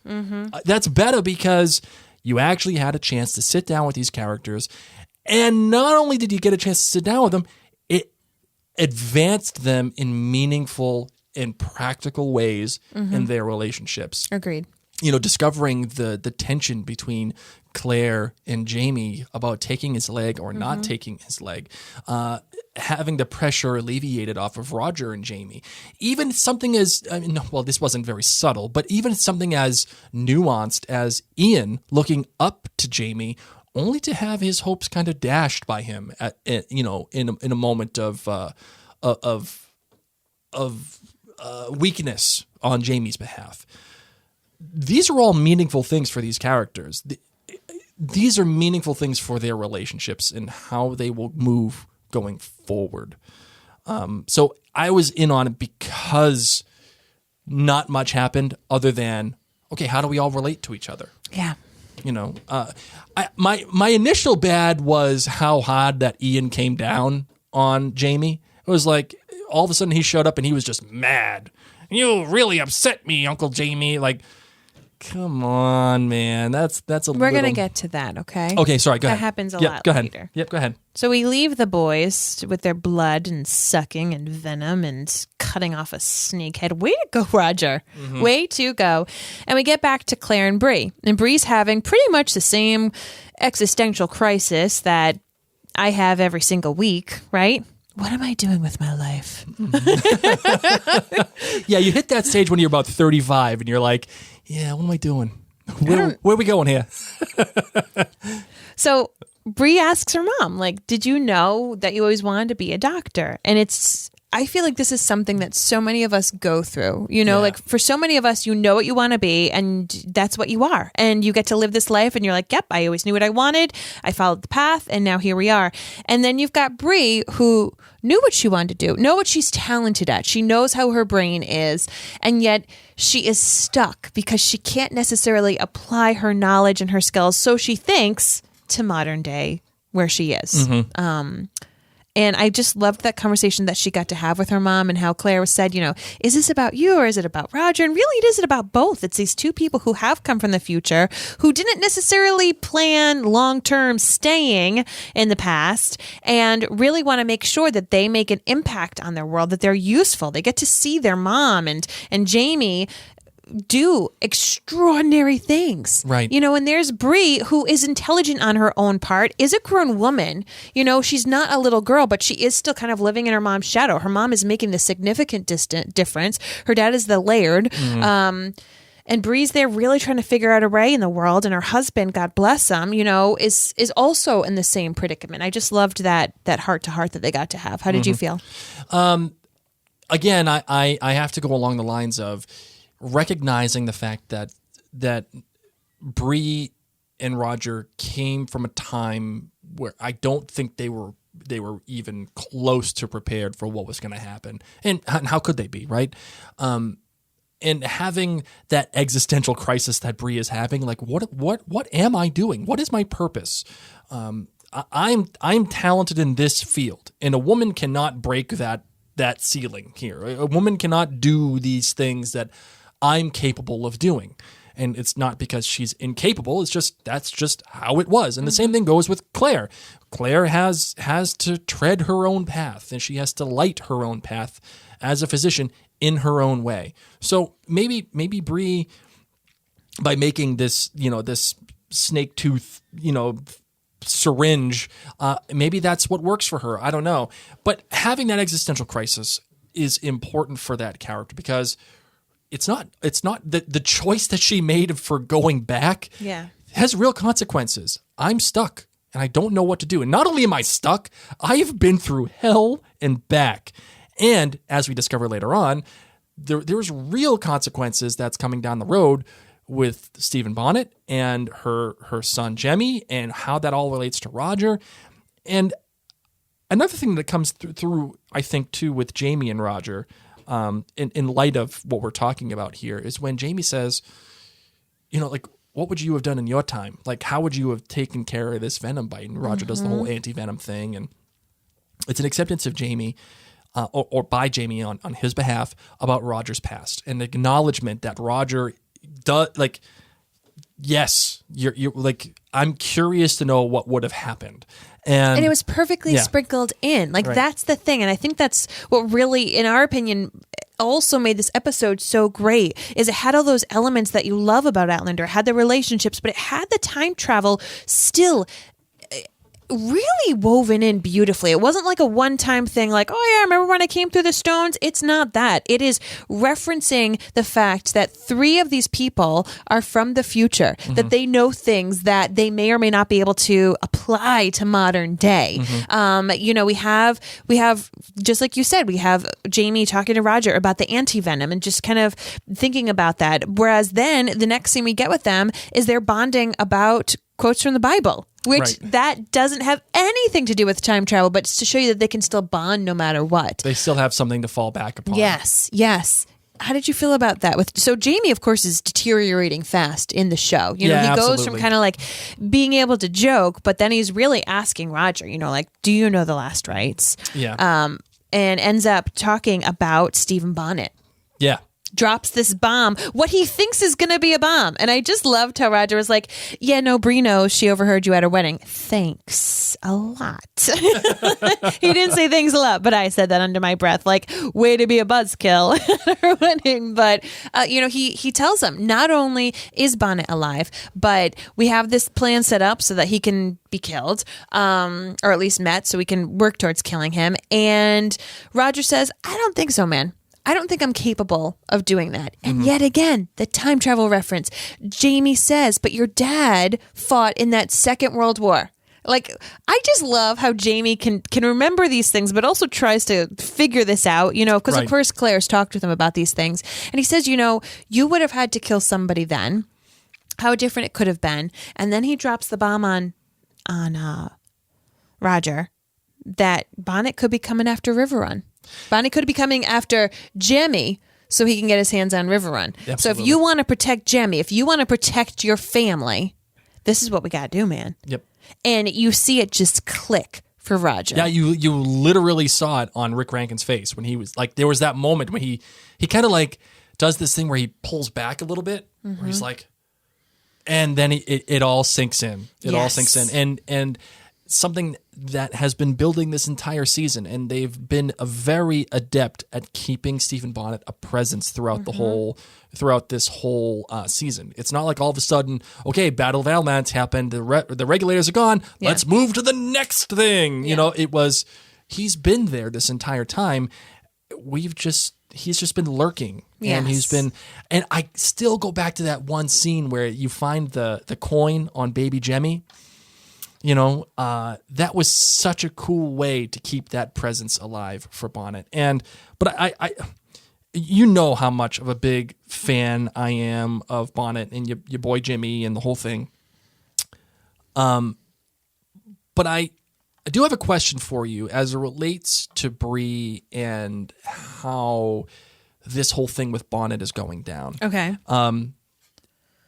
That's better because you actually had a chance to sit down with these characters. And not only did you get a chance to sit down with them, it advanced them in meaningful and practical ways in their relationships. Agreed. Discovering the tension between Claire and Jamie about taking his leg or not taking his leg, having the pressure alleviated off of Roger and Jamie. Even something as, this wasn't very subtle, but even something as nuanced as Ian looking up to Jamie only to have his hopes kind of dashed by him in a moment of weakness on Jamie's behalf. These are all meaningful things for these characters. These are meaningful things for their relationships and how they will move going forward. So I was in on it because not much happened other than, okay, how do we all relate to each other? Yeah. My initial bad was how hard that Ian came down on Jamie. It was like all of a sudden he showed up and he was just mad. You really upset me, Uncle Jamie. Like, come on, man. That's a We're going to get to that, okay? Okay, sorry, go ahead. That happens a Yep, lot go ahead. later. Yep, go ahead. So we leave the boys with their blood and sucking and venom and cutting off a snake head. Way to go, Roger. Way to go. And we get back to Claire and Bree. And Bree's having pretty much the same existential crisis that I have every single week, right? what am I doing with my life? Yeah, you hit that stage when you're about 35 and you're like, yeah, what am I doing? Where are we going here? So Bree asks her mom, like, did you know that you always wanted to be a doctor? And I feel like this is something that so many of us go through, like for so many of us, you know what you want to be and that's what you are. And you get to live this life and you're like, yep, I always knew what I wanted. I followed the path and now here we are. And then you've got Bree who knew what she wanted to do, know what she's talented at. She knows how her brain is. And yet she is stuck because she can't necessarily apply her knowledge and her skills. So she thinks to modern day where she is. And I just loved that conversation that she got to have with her mom and how Claire said, is this about you or is it about Roger? And really, it is about both. It's these two people who have come from the future who didn't necessarily plan long-term staying in the past and really want to make sure that they make an impact on their world, that they're useful. They get to see their mom and Jamie do extraordinary things. Right. And there's Bree, who is intelligent on her own part, is a grown woman. She's not a little girl, but she is still kind of living in her mom's shadow. Her mom is making the significant difference. Her dad is the laird. And Bree's there really trying to figure out a way in the world. And her husband, God bless him, is also in the same predicament. I just loved that heart to heart that they got to have. How did you feel? Again, I have to go along the lines of recognizing the fact that Bree and Roger came from a time where I don't think they were even close to prepared for what was going to happen, and how could they be, right? And having that existential crisis that Bree is having, like what am I doing? What is my purpose? I'm talented in this field, and a woman cannot break that ceiling here. A woman cannot do these things that I'm capable of doing. And it's not because she's incapable. It's just, that's just how it was. And the same thing goes with Claire. Claire has to tread her own path, and she has to light her own path as a physician in her own way. So maybe Bree, by making this, this snake tooth, syringe, maybe that's what works for her. I don't know. But having that existential crisis is important for that character, because it's not the choice that she made for going back has real consequences. I'm stuck and I don't know what to do. And not only am I stuck, I've been through hell and back. And as we discover later on, there's real consequences that's coming down the road with Stephen Bonnet and her son Jemmy, and how that all relates to Roger. And another thing that comes through, I think, too, with Jamie and Roger, in light of what we're talking about here, is when Jamie says, like, what would you have done in your time? Like, how would you have taken care of this venom bite? And Roger does the whole anti-venom thing. And it's an acceptance of Jamie, or by Jamie on his behalf, about Roger's past, and acknowledgement that Roger does, like, yes, you're like, I'm curious to know what would have happened. And it was perfectly sprinkled in. Like, that's the thing. And I think that's what really, in our opinion, also made this episode so great, is it had all those elements that you love about Outlander. It had the relationships, but it had the time travel still really woven in beautifully. It wasn't like a one-time thing like, oh yeah, remember when I came through the stones? It's not that. It is referencing the fact that 3 of these people are from the future, that they know things that they may or may not be able to apply to modern day. We have, just like you said, we have Jamie talking to Roger about the anti-venom and just kind of thinking about that. Whereas then the next scene we get with them is they're bonding about quotes from the Bible, which that doesn't have anything to do with time travel, but it's to show you that they can still bond no matter what. They still have something to fall back upon. Yes. How did you feel about that? So Jamie, of course, is deteriorating fast in the show. He goes from kind of like being able to joke, but then he's really asking Roger, like, do you know the last rites? Yeah. And ends up talking about Stephen Bonnet. Yeah. drops this bomb, what he thinks is going to be a bomb. And I just loved how Roger was like, yeah, no, Bree knows she overheard you at her wedding. Thanks a lot. He didn't say thanks a lot, but I said that under my breath, like, way to be a buzzkill at her wedding. But, he tells him not only is Bonnet alive, but we have this plan set up so that he can be killed, or at least met, so we can work towards killing him. And Roger says, I don't think so, man. I don't think I'm capable of doing that. And yet again, the time travel reference. Jamie says, but your dad fought in that Second World War. Like, I just love how Jamie can remember these things, but also tries to figure this out, because of course Claire's talked with him about these things. And he says, you would have had to kill somebody then. How different it could have been. And then he drops the bomb on Roger that Bonnet could be coming after River Run. Bonnet could be coming after Jemmy so he can get his hands on River Run. Absolutely. So if you want to protect Jemmy, if you want to protect your family, this is what we got to do, man. Yep. And you see it just click for Roger. Yeah, you literally saw it on Rick Rankin's face when he was like, there was that moment when he kind of like does this thing where he pulls back a little bit, where he's like, and then it all sinks in. It all sinks in. And something that has been building this entire season, and they've been a very adept at keeping Stephen Bonnet a presence throughout this whole season. It's not like all of a sudden, okay, Battle of Atlanta happened, the regulators are gone, let's move to the next thing. It was, he's been there this entire time. He's just been lurking, and and I still go back to that one scene where you find the coin on baby Jemmy. That was such a cool way to keep that presence alive for Bonnet. But I how much of a big fan I am of Bonnet and your boy Jimmy and the whole thing. But I do have a question for you as it relates to Bree and how this whole thing with Bonnet is going down. Okay.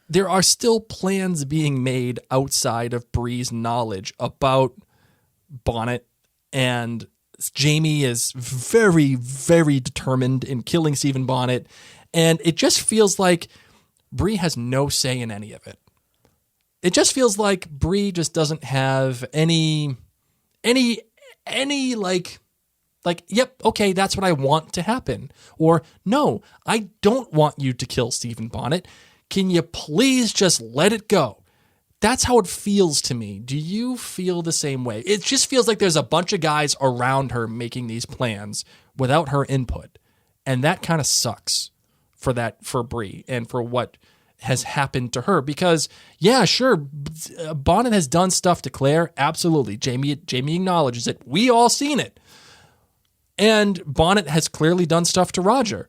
There are still plans being made outside of Bree's knowledge about Bonnet, and Jamie is very, very determined in killing Stephen Bonnet, and it just feels like Bree has no say in any of it. It just feels like Bree just doesn't have any yep, okay, that's what I want to happen. Or, no, I don't want you to kill Stephen Bonnet. Can you please just let it go? That's how it feels to me. Do you feel the same way? It just feels like there's a bunch of guys around her making these plans without her input. And that kind of sucks for Bree and for what has happened to her. Because, yeah, sure, Bonnet has done stuff to Claire. Absolutely. Jamie acknowledges it. We all seen it. And Bonnet has clearly done stuff to Roger.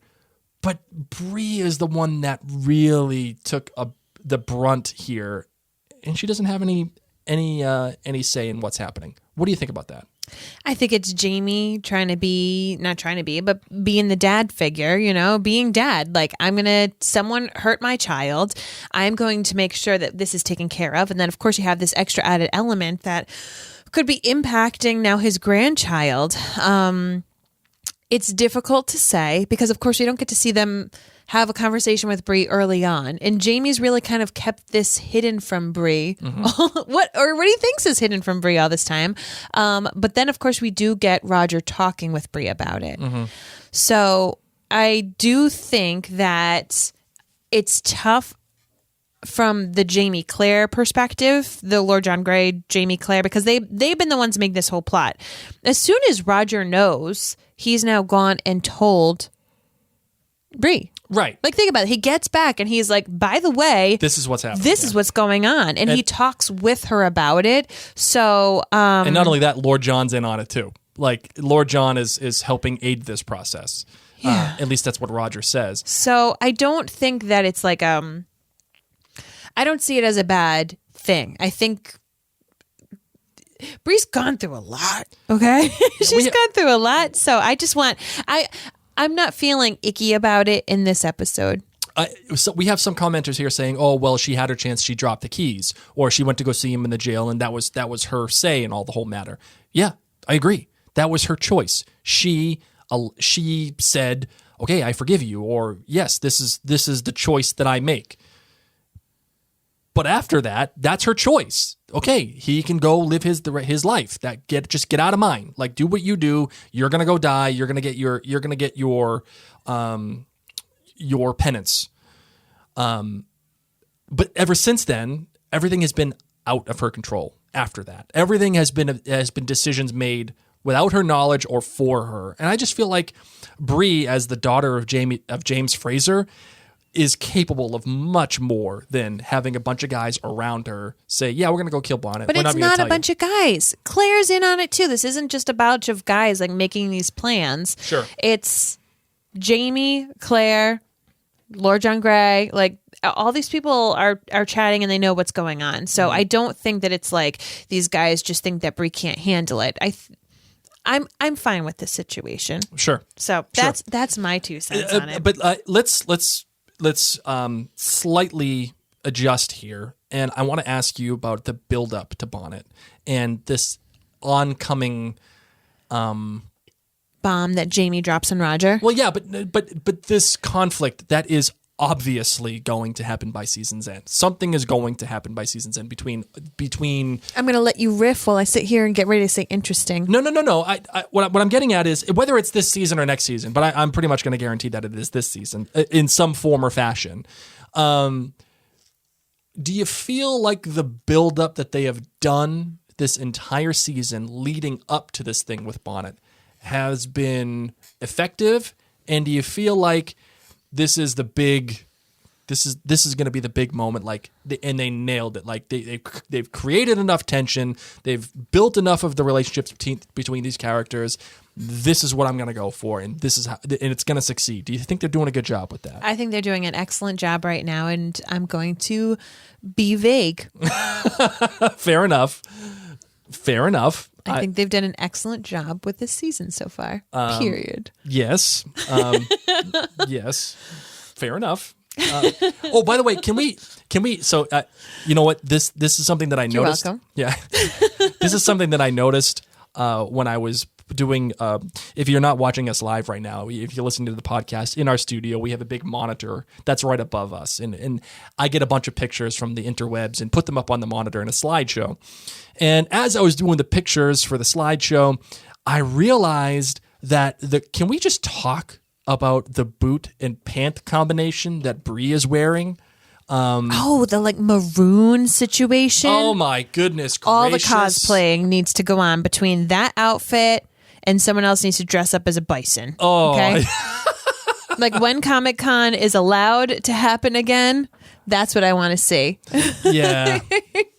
But Bree is the one that really took the brunt here, and she doesn't have any say in what's happening. What do you think about that? I think it's Jamie not trying to be, but being the dad figure, being dad. Like, someone hurt my child. I'm going to make sure that this is taken care of. And then, of course, you have this extra added element that could be impacting now his grandchild. It's difficult to say because, of course, we don't get to see them have a conversation with Bree early on. And Jamie's really kind of kept this hidden from Bree. what he thinks is hidden from Bree all this time. But then, of course, we do get Roger talking with Bree about it. So I do think that it's tough from the Jamie Claire perspective, the Lord John Grey, Jamie Claire, because they've been the ones to make this whole plot. As soon as Roger knows, he's now gone and told Bree. Right. Like, think about it. He gets back and he's like, by the way, this is what's happening. This is what's going on. And he talks with her about it. So, and not only that, Lord John's in on it too. Like, Lord John is helping aid this process. Yeah. At least that's what Roger says. So I don't think that it's like, I don't see it as a bad thing. I think Bree's gone through a lot. Okay. She's gone through a lot. So I just I'm not feeling icky about it in this episode. So we have some commenters here saying, oh, well, she had her chance. She dropped the keys, or she went to go see him in the jail. And that was her say in all the whole matter. Yeah, I agree. That was her choice. She said, okay, I forgive you, or yes, this is the choice that I make. But after that, that's her choice. Okay, he can go live his life. Just get out of mine. Like, do what you do. You're gonna go die. You're gonna get your penance. But ever since then, everything has been out of her control. After that, everything has been decisions made without her knowledge or for her. And I just feel like Bree, as the daughter of James Fraser, is capable of much more than having a bunch of guys around her say, yeah, we're going to go kill Bonnet. But it's not a bunch of guys. Claire's in on it too. This isn't just a bunch of guys like making these plans. Sure. It's Jamie, Claire, Lord John Grey, like all these people are chatting and they know what's going on. So I don't think that it's like these guys just think that Bree can't handle it. I'm fine with this situation. Sure. So that's my 2 cents on it. But let's slightly adjust here, and I want to ask you about the build up to Bonnet and this oncoming bomb that Jamie drops on Roger. Well, yeah, but this conflict that is obviously going to happen by season's end. Something is going to happen by season's end between. I'm going to let you riff while I sit here and get ready to say interesting. No. What I'm getting at is whether it's this season or next season, but I'm pretty much going to guarantee that it is this season in some form or fashion. Do you feel like the buildup that they have done this entire season leading up to this thing with Bonnet has been effective? And do you feel like this is going to be the big moment, and they nailed it. Like they've created enough tension, they've built enough of the relationships between these characters. This is what I'm going to go for, and it's going to succeed. Do you think they're doing a good job with that? I think they're doing an excellent job right now, and I'm going to be vague. Fair enough. I think they've done an excellent job with this season so far. Period. Yes. Yes. Fair enough. By the way, can we? So, you know what? This is something that I noticed. You're welcome. Yeah. This is something that I noticed when I was doing. If you're not watching us live right now, if you're listening to the podcast in our studio, we have a big monitor that's right above us, and I get a bunch of pictures from the interwebs and put them up on the monitor in a slideshow. And as I was doing the pictures for the slideshow, I realized that can we just talk about the boot and pant combination that Bree is wearing? The maroon situation. Oh my goodness gracious. All the cosplaying needs to go on between that outfit and someone else needs to dress up as a bison. Oh. Okay? Like when Comic-Con is allowed to happen again, that's what I want to see. Yeah.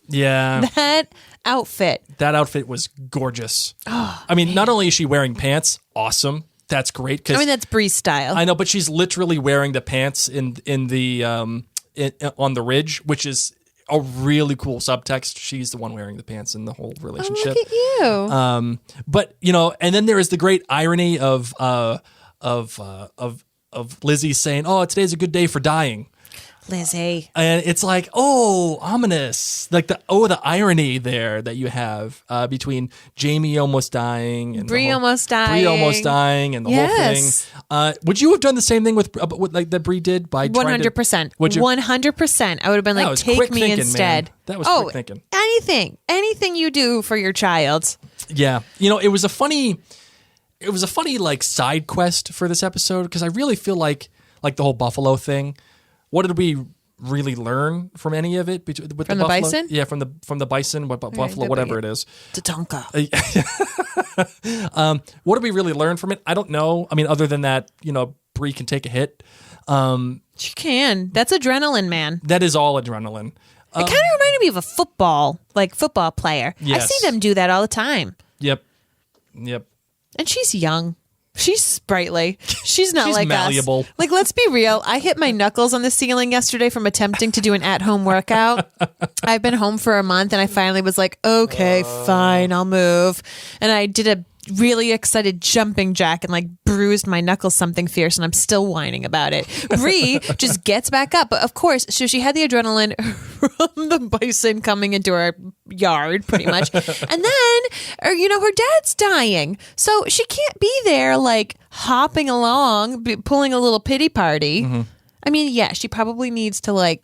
Yeah. That outfit was gorgeous. Oh, I mean, not only is she wearing pants, awesome. That's great. That's Bree's style. I know, but she's literally wearing the pants in the on the ridge, which is a really cool subtext. She's the one wearing the pants in the whole relationship. Look at you. But and then there is the great irony of Lizzie saying, "Oh, today's a good day for dying." Lizzie. And it's like, oh, ominous. Like the irony there that you have between Jamie almost dying and Bree almost dying and the whole thing. Would you have done the same thing with like that Bree did by 100%? Would you? 100%. I would have been like, take me instead. Man. That was quick thinking. Anything you do for your child. Yeah, it was a funny like side quest for this episode because I really feel like the whole buffalo thing. What did we really learn from any of it? With from the buffalo? Bison? Yeah, from the bison, buffalo, whatever it is. Tatanka. What did we really learn from it? I don't know. I mean, other than that, Bree can take a hit. She can. That's adrenaline, man. That is all adrenaline. It kind of reminded me of a football player. Yes. I see them do that all the time. Yep. And she's young. She's sprightly. She's not She's like malleable. us. Like, let's be real. I hit my knuckles on the ceiling yesterday from attempting to do an at-home workout. I've been home for a month, and I finally was like, okay, fine, I'll move. And I did really excited jumping jack and like bruised my knuckles something fierce, and I'm still whining about it. Bree just gets back up. But of course, so she had the adrenaline from the bison coming into her yard pretty much. And then, her dad's dying. So she can't be there like hopping along, pulling a little pity party. Mm-hmm. I mean, yeah, she probably needs to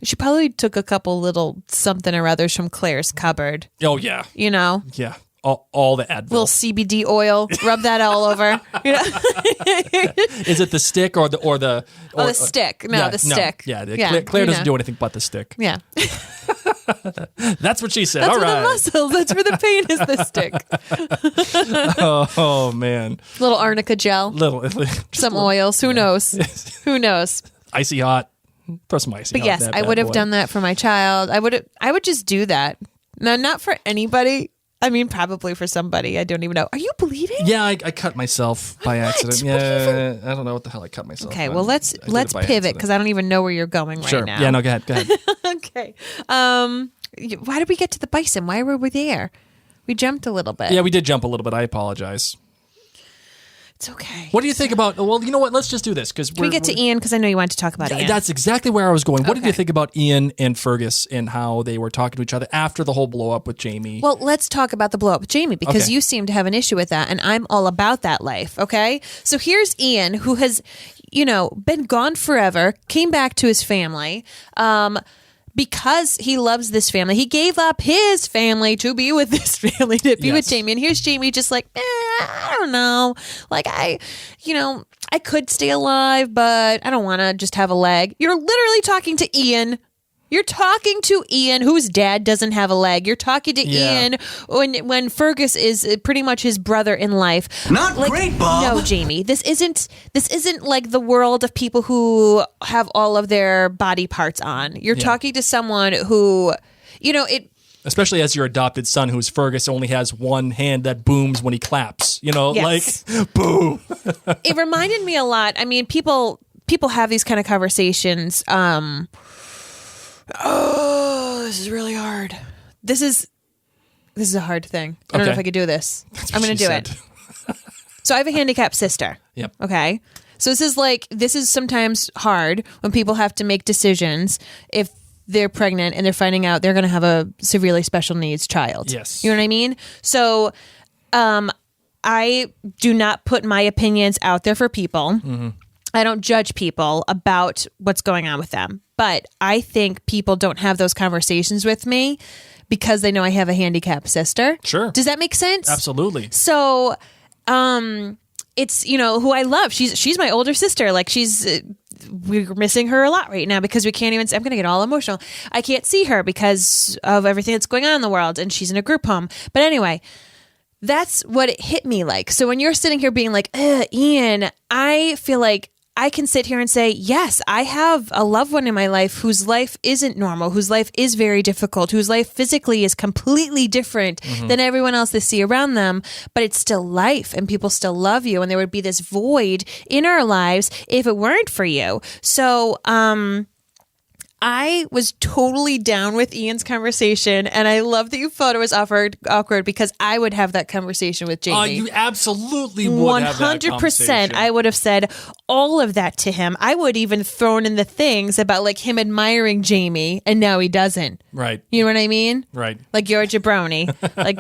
she probably took a couple little something or others from Claire's cupboard. Oh, yeah. Yeah. All the Advil. Little CBD oil, rub that all over. Is it the stick or the stick? No, the stick. Yeah, Yeah, Claire doesn't do anything but the stick. Yeah. That's what she said. That's All for right. the muscles. That's for the pain is the stick. Oh man. Little arnica gel. Some oils. Who knows? Who knows? Icy hot. Throw some icy But hot. yes, I would have done that for my child. I would just do that. No, not for anybody. I mean, probably for somebody. I don't even know. Are you bleeding? Yeah, I cut myself by accident. Yeah, I don't know what the hell I cut myself. Okay, on. well let's I did it by pivot accident. because I don't even know where you're going Sure. right now. Yeah, no, go ahead. Okay. Why did we get to the bison? Why were we there? We jumped a little bit. Yeah, we did jump a little bit. I apologize. It's okay. What do you think about? Well, you know what? Let's just do this because Can we get to Ian? Because I know you wanted to talk about Ian. That's exactly where I was going. What did you Okay. think about Ian and Fergus and how they were talking to each other after the whole blow up with Jamie? Well, let's talk about the blow up with Jamie because Okay. you seem to have an issue with that, and I'm all about that life. Okay, so here's Ian, who has, been gone forever, came back to his family, because he loves this family. He gave up his family to be with this family, to be with Yes. Jamie, and here's Jamie, just like, I don't know, like I could stay alive, but I don't want to just have a leg. You're literally talking to Ian. You're talking to Ian, whose dad doesn't have a leg. You're talking to Yeah. Ian when Fergus is pretty much his brother in life. Not great, Bob. No, Jamie. This isn't like the world of people who have all of their body parts on. You're talking to someone who, Especially as your adopted son, who's Fergus, only has one hand that booms when he claps. Yes. Like boom. it reminded me a lot. I mean, people have these kind of conversations. This is really hard. This is a hard thing. I don't know Okay. if I could do this. I'm going to She do said. it. So I have a handicapped sister. Yep. Okay. So this is sometimes hard when people have to make decisions if they're pregnant and they're finding out they're going to have a severely special needs child. Yes. You know what I mean? So I do not put my opinions out there for people. Mm-hmm. I don't judge people about what's going on with them. But I think people don't have those conversations with me because they know I have a handicapped sister. Sure. Does that make sense? Absolutely. So, it's, who I love. She's my older sister. Like we're missing her a lot right now because we can't even, I'm going to get all emotional. I can't see her because of everything that's going on in the world, and she's in a group home. But anyway, that's what it hit me like. So when you're sitting here being like, Ian, I feel like I can sit here and say, yes, I have a loved one in my life whose life isn't normal, whose life is very difficult, whose life physically is completely different than everyone else they see around them, but it's still life and people still love you. And there would be this void in our lives if it weren't for you. So, I was totally down with Ian's conversation, and I love that you thought it was awkward because I would have that conversation with Jamie. You absolutely would have that 100%. conversation. I would have said all of that to him. I would even thrown in the things about like him admiring Jamie, and now he doesn't. Right. You know what I mean? Right. Like, you're a jabroni. Like,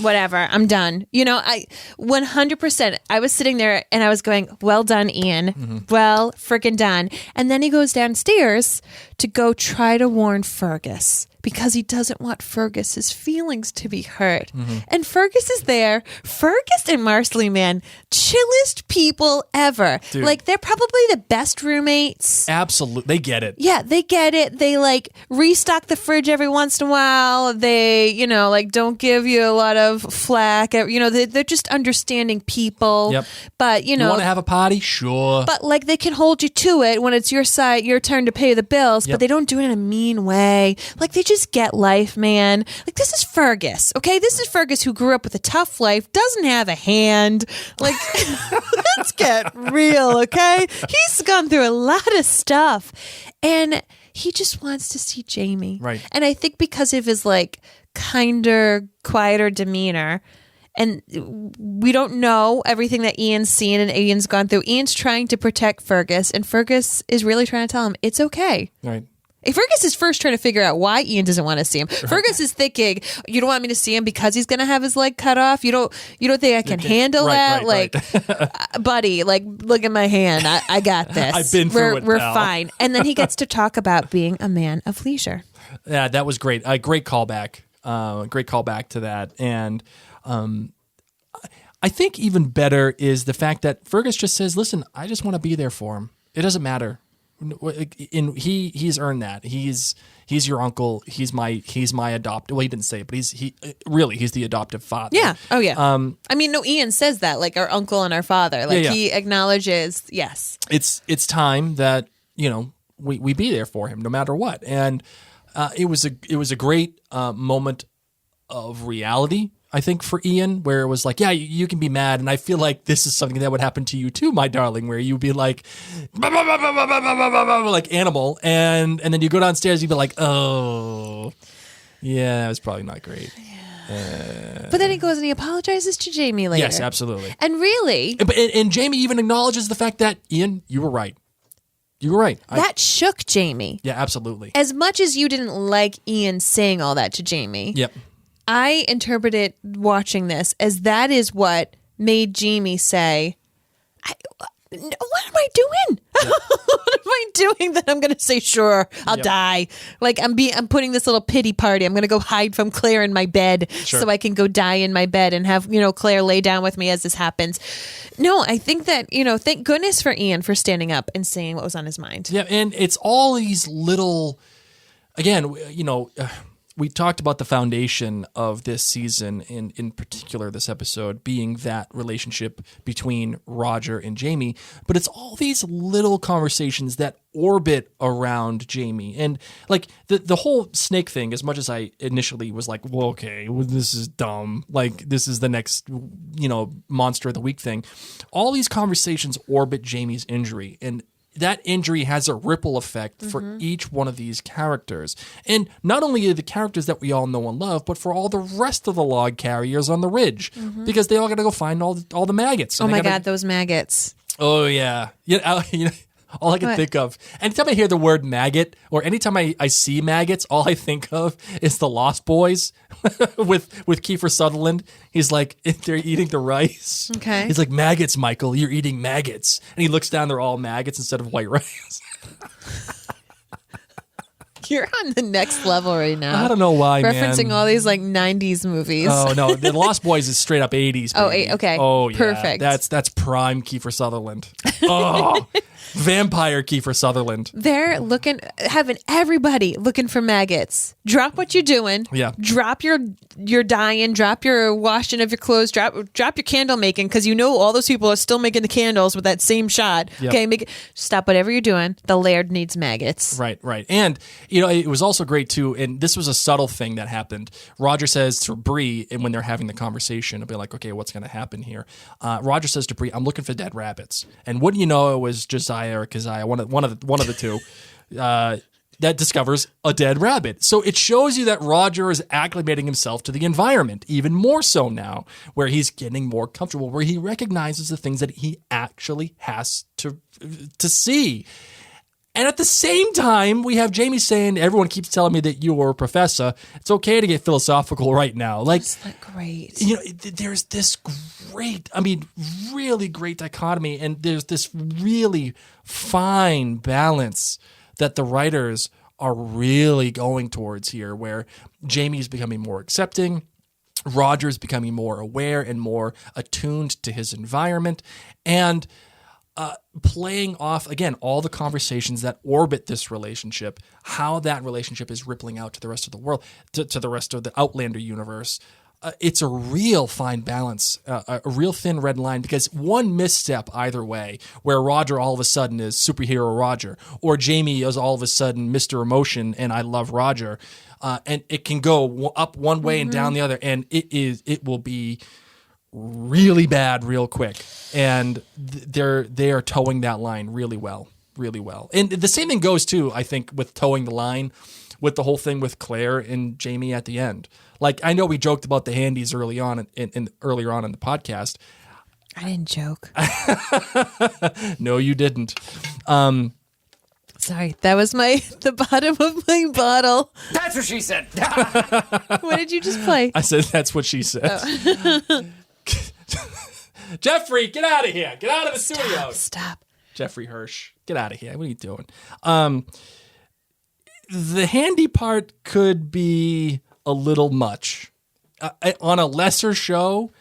whatever. I'm done. I 100%. I was sitting there and I was going, well done, Ian. Well freaking done. And then he goes downstairs to go try to warn Fergus because he doesn't want Fergus's feelings to be hurt. And Fergus is there. Fergus and Marsley, man, chillest people ever. Dude. Like, they're probably the best roommates. Absolutely. They get it. Yeah, they get it. They like restock the fridge every once in a while. They, don't give you a lot of flack. They're just understanding people. Yep. But, You want to have a party? Sure. but like they can hold you to it when it's your turn to pay the bills, Yep. but they don't do it in a mean way. Like, they just get life, man. Like, this is Fergus, okay? This is Fergus who grew up with a tough life, doesn't have a hand. Like, let's get real, okay? He's gone through a lot of stuff, and he just wants to see Jamie. Right. And I think because of his like kinder, quieter demeanor, And we don't know everything that Ian's seen and Ian's gone through. Ian's trying to protect Fergus, and Fergus is really trying to tell him it's okay. Right. Fergus is first trying to figure out why Ian doesn't want to see him. Fergus is thinking, you don't want me to see him because he's going to have his leg cut off. You don't think I can handle that? Right. Buddy, like, look at my hand. I got this. I've been through it, We're pal. fine. And then he gets to talk about being a man of leisure. Yeah, that was great. A great callback. Great callback to that. And I think even better is the fact that Fergus just says, listen, I just want to be there for him. It doesn't matter. He's earned that. He's your uncle. He's my adopted. Well, he didn't say it, but he's the adoptive father. Yeah. Oh yeah. I mean, no, Ian says that, like, our uncle and our father. Like, Yeah. he acknowledges, yes. It's time that, we be there for him no matter what. And it was a great moment of reality, I think, for Ian, where it was like, yeah, you can be mad, and I feel like this is something that would happen to you too, my darling, where you'd be like, like animal, and then you go downstairs, you'd be like, oh, yeah, that was probably not great. But then he goes and he apologizes to Jamie later. Yes, absolutely. And really, And Jamie even acknowledges the fact that, Ian, you were right. You were right. that shook Jamie. Yeah, absolutely. As much as you didn't like Ian saying all that to Jamie, Yep. I interpreted watching this as that is what made Jamie say, what am I doing? What am I doing that I'm going to say, sure, I'll die. Like, I'm putting this little pity party. I'm going to go hide from Claire in my bed so I can go die in my bed and have, Claire lay down with me as this happens. No, I think that, thank goodness for Ian for standing up and saying what was on his mind. Yeah, and it's all these little, again, we talked about the foundation of this season, in particular this episode, being that relationship between Roger and Jamie. But it's all these little conversations that orbit around Jamie. And like the whole snake thing, as much as I initially was like, well, okay, this is dumb. Like, this is the next, monster of the week thing. All these conversations orbit Jamie's injury. And that injury has a ripple effect for each one of these characters. And not only the characters that we all know and love, but for all the rest of the log carriers on the ridge. Because they all got to go find all the maggots. Oh my God, those maggots. Oh, yeah. All I can think of, anytime I hear the word maggot, or anytime I see maggots, all I think of is the Lost Boys with Kiefer Sutherland. He's like, they're eating the rice. Okay. He's like, maggots, Michael, you're eating maggots. And he looks down, they're all maggots instead of white rice. You're on the next level right now. I don't know why, referencing man. all these like 90s movies. Oh, no. The Lost Boys is straight up 80s. Oh, baby. okay. Oh, yeah. Perfect. That's prime Kiefer Sutherland. Oh, vampire Kiefer Sutherland. They're having everybody looking for maggots. Drop what you're doing. Yeah. Drop your dyeing. Drop your washing of your clothes. Drop your candle making, because all those people are still making the candles with that same shot. Yep. Okay, stop whatever you're doing. The laird needs maggots. Right. And it was also great too, and this was a subtle thing that happened. Roger says to Bree, and when they're having the conversation, it'll be like, okay, what's going to happen here? Roger says to Bree, I'm looking for dead rabbits. And wouldn't you know, it was Josiah or Keziah, one of the two, that discovers a dead rabbit. So it shows you that Roger is acclimating himself to the environment, even more so now, where he's getting more comfortable, where he recognizes the things that he actually has to see. And at the same time, we have Jamie saying, everyone keeps telling me that you're a professor. It's okay to get philosophical right now. Like, Isn't that great? There's this really great dichotomy, and there's this really fine balance that the writers are really going towards here, where Jamie's becoming more accepting, Roger's becoming more aware and more attuned to his environment, and playing off, again, all the conversations that orbit this relationship, how that relationship is rippling out to the rest of the world, to the rest of the Outlander universe. It's a real fine balance, a real thin red line, because one misstep either way, where Roger all of a sudden is superhero Roger, or Jamie is all of a sudden Mr. Emotion and I love Roger, and it can go up one way and down the other, and it will be really bad real quick. And they are towing that line really well. And the same thing goes too, I think, with towing the line with the whole thing with Claire and Jamie at the end. Like, I know we joked about the handies earlier on in the podcast. I didn't joke. No, you didn't. Sorry, that was the bottom of my bottle. That's what she said. What did you just play? I said, that's what she said. Oh. Jeffrey, get out of here. Get out of the studio. Stop. Jeffrey Hirsch, get out of here. What are you doing? The handy part could be a little much. On a lesser show.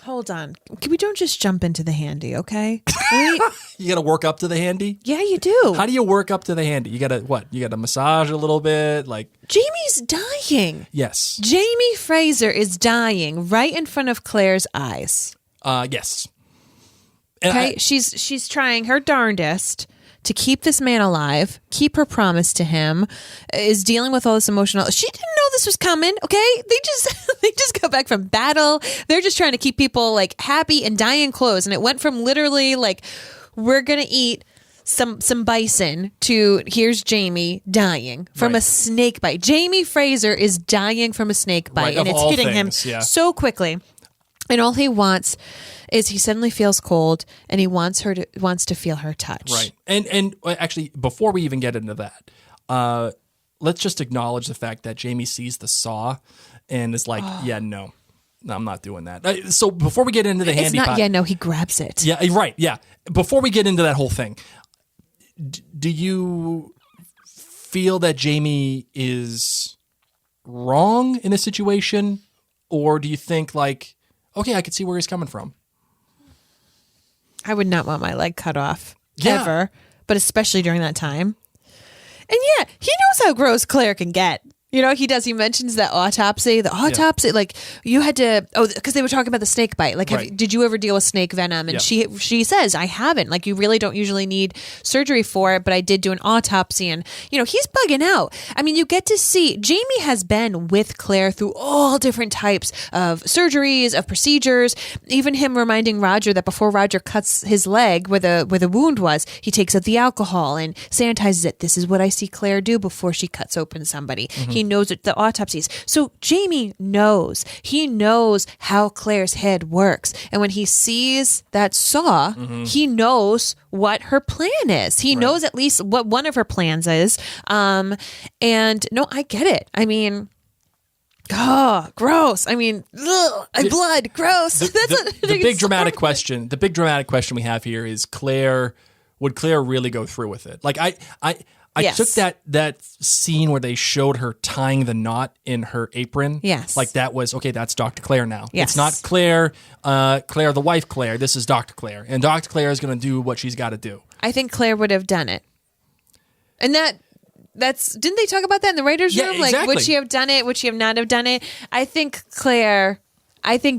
Hold on. We don't just jump into the handy, okay? Wait. You got to work up to the handy? Yeah, you do. How do you work up to the handy? You got to what? You got to massage a little bit? Like Jamie's dying. Yes. Jamie Fraser is dying right in front of Claire's eyes. Yes. And Okay, she's trying her darndest to keep this man alive, keep her promise to him, is dealing with all this emotional. She didn't know this was coming. Okay, they just got back from battle. They're just trying to keep people like happy and dying clothes, and it went from literally like we're gonna eat some bison to here's Jamie dying from a snake bite. Jamie Fraser is dying from a snake bite, Right, and of it's all hitting things, him so quickly. And all he wants is he suddenly feels cold, and he wants to feel her touch. Right. And actually, before we even get into that, let's just acknowledge the fact that Jamie sees the saw and is like, yeah, no, I'm not doing that. So before we get into the handy it's not. pot, Yeah, no, he grabs it. Yeah, right. Yeah. Before we get into that whole thing, do you feel that Jamie is wrong in this situation, or do you think like, okay, I could see where he's coming from? I would not want my leg cut off Yeah. ever, but especially during that time. And yeah, he knows how gross Claire can get. You know, he does. He mentions that autopsy. The autopsy, like you had to. Oh, because they were talking about the snake bite. Like, did you ever deal with snake venom? And she says, I haven't. Like, you really don't usually need surgery for it, but I did do an autopsy, and you know, he's bugging out. I mean, you get to see Jamie has been with Claire through all different types of surgeries, of procedures. Even him reminding Roger that before Roger cuts his leg where the wound was, he takes out the alcohol and sanitizes it. This is what I see Claire do before she cuts open somebody. He knows the autopsies. So Jamie knows. He knows how Claire's head works. And when he sees that saw, he knows what her plan is. He knows at least what one of her plans is. And no, I get it. I mean, oh, gross. I mean, blood, gross. The big dramatic question. The big dramatic question we have here is would Claire really go through with it? Like I took that scene where they showed her tying the knot in her apron. Yes. Like that was, okay, that's Dr. Claire now. Yes. It's not Claire, the wife Claire. This is Dr. Claire. And Dr. Claire is going to do what she's got to do. I think Claire would have done it. And that's didn't they talk about that in the writer's room? Exactly. Like, would she have done it? Would she have not have done it? I think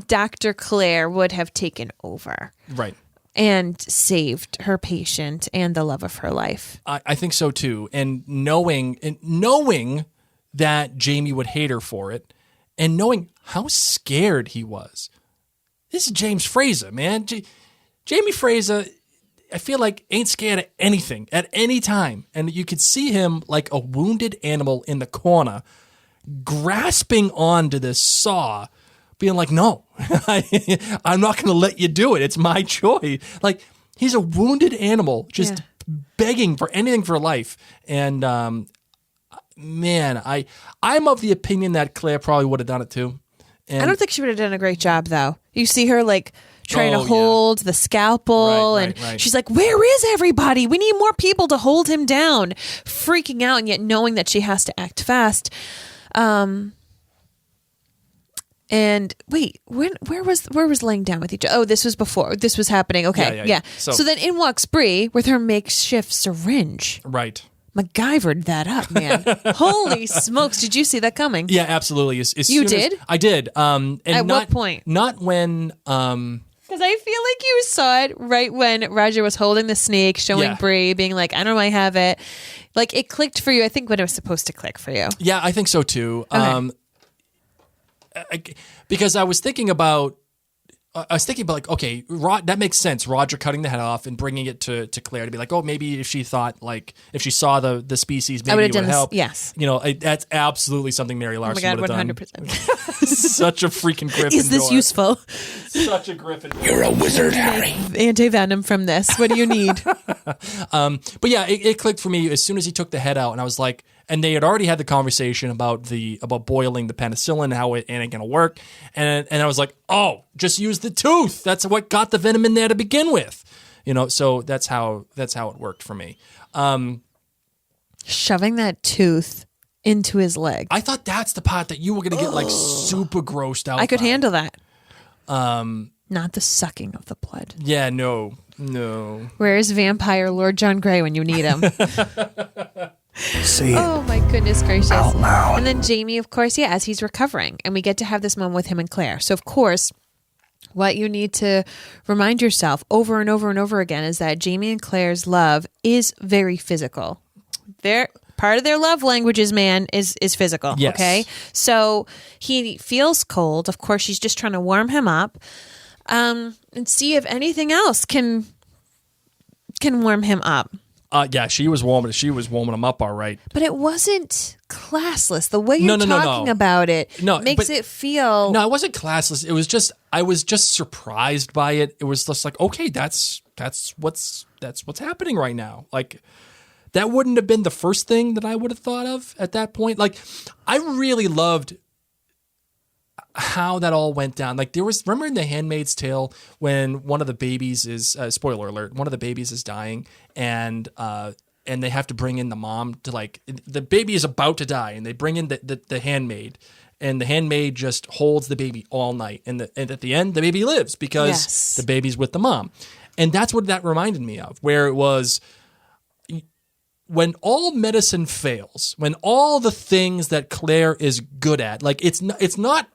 Dr. Claire would have taken over. Right. And saved her patient and the love of her life. I think so too. And knowing that Jamie would hate her for it, and knowing how scared he was. This is James Fraser, man. Jamie Fraser, I feel like ain't scared of anything at any time. And you could see him like a wounded animal in the corner, grasping onto this saw, being like, no, I'm not going to let you do it. It's my choice. Like, he's a wounded animal just begging for anything for life. And, man, I'm of the opinion that Claire probably would have done it too. And I don't think she would have done a great job, though. You see her like trying to hold the scalpel, and she's like, where is everybody? We need more people to hold him down. Freaking out, and yet knowing that she has to act fast. And wait, where was laying down with each other? Oh, this was before. This was happening. Okay, yeah. So then in walks Bree with her makeshift syringe. Right. MacGyvered that up, man. Holy smokes. Did you see that coming? Yeah, absolutely. You did? I did. And at what point? Not when... Because I feel like you saw it right when Roger was holding the snake, showing Bree, being like, I don't know, I have it. Like, it clicked for you, I think, when it was supposed to click for you. Yeah, I think so, too. Okay. Because I was thinking about I was thinking about like, okay, that makes sense. Roger cutting the head off and bringing it to Claire to be like, oh, maybe if she thought like if she saw the species, maybe it would help. Yes, that's absolutely something Mary Larson would have done. 100%. Such a freaking Griffin. Is this useful? Such a Griffin. You're a wizard, Harry. Anti-venom from this. What do you need? But yeah, it clicked for me as soon as he took the head out, and I was like, and they had already had the conversation about boiling the penicillin, how it ain't gonna work, and I was like, oh, just use the tooth. That's what got the venom in there to begin with, So that's how it worked for me. Shoving that tooth into his leg. I thought that's the part that you were gonna get like super grossed out. I could by. handle that. Not the sucking of the blood. Yeah, no. Where is vampire Lord John Grey when you need him? See, Oh my goodness gracious. out loud. And then Jamie, of course, as he's recovering, and we get to have this moment with him and Claire. So of course, what you need to remind yourself over and over and over again is that Jamie and Claire's love is very physical. Part of their love languages, man, is physical. Yes. Okay. So he feels cold. Of course, she's just trying to warm him up, and see if anything else can warm him up. Yeah, she was warming him up all right. But it wasn't classless. The way you're talking about it makes it feel... No, it wasn't classless. It was just, I was just surprised by it. It was just like, okay, that's what's happening right now. Like, that wouldn't have been the first thing that I would have thought of at that point. Like, I really loved how that all went down. Like, remember in The Handmaid's Tale when one of the babies is, spoiler alert, one of the babies is dying and they have to bring in the mom to like, the baby is about to die and they bring in the handmaid, and the handmaid just holds the baby all night. And at the end, the baby lives because the baby's with the mom. And that's what that reminded me of, where it was, when all medicine fails, when all the things that Claire is good at, like it's not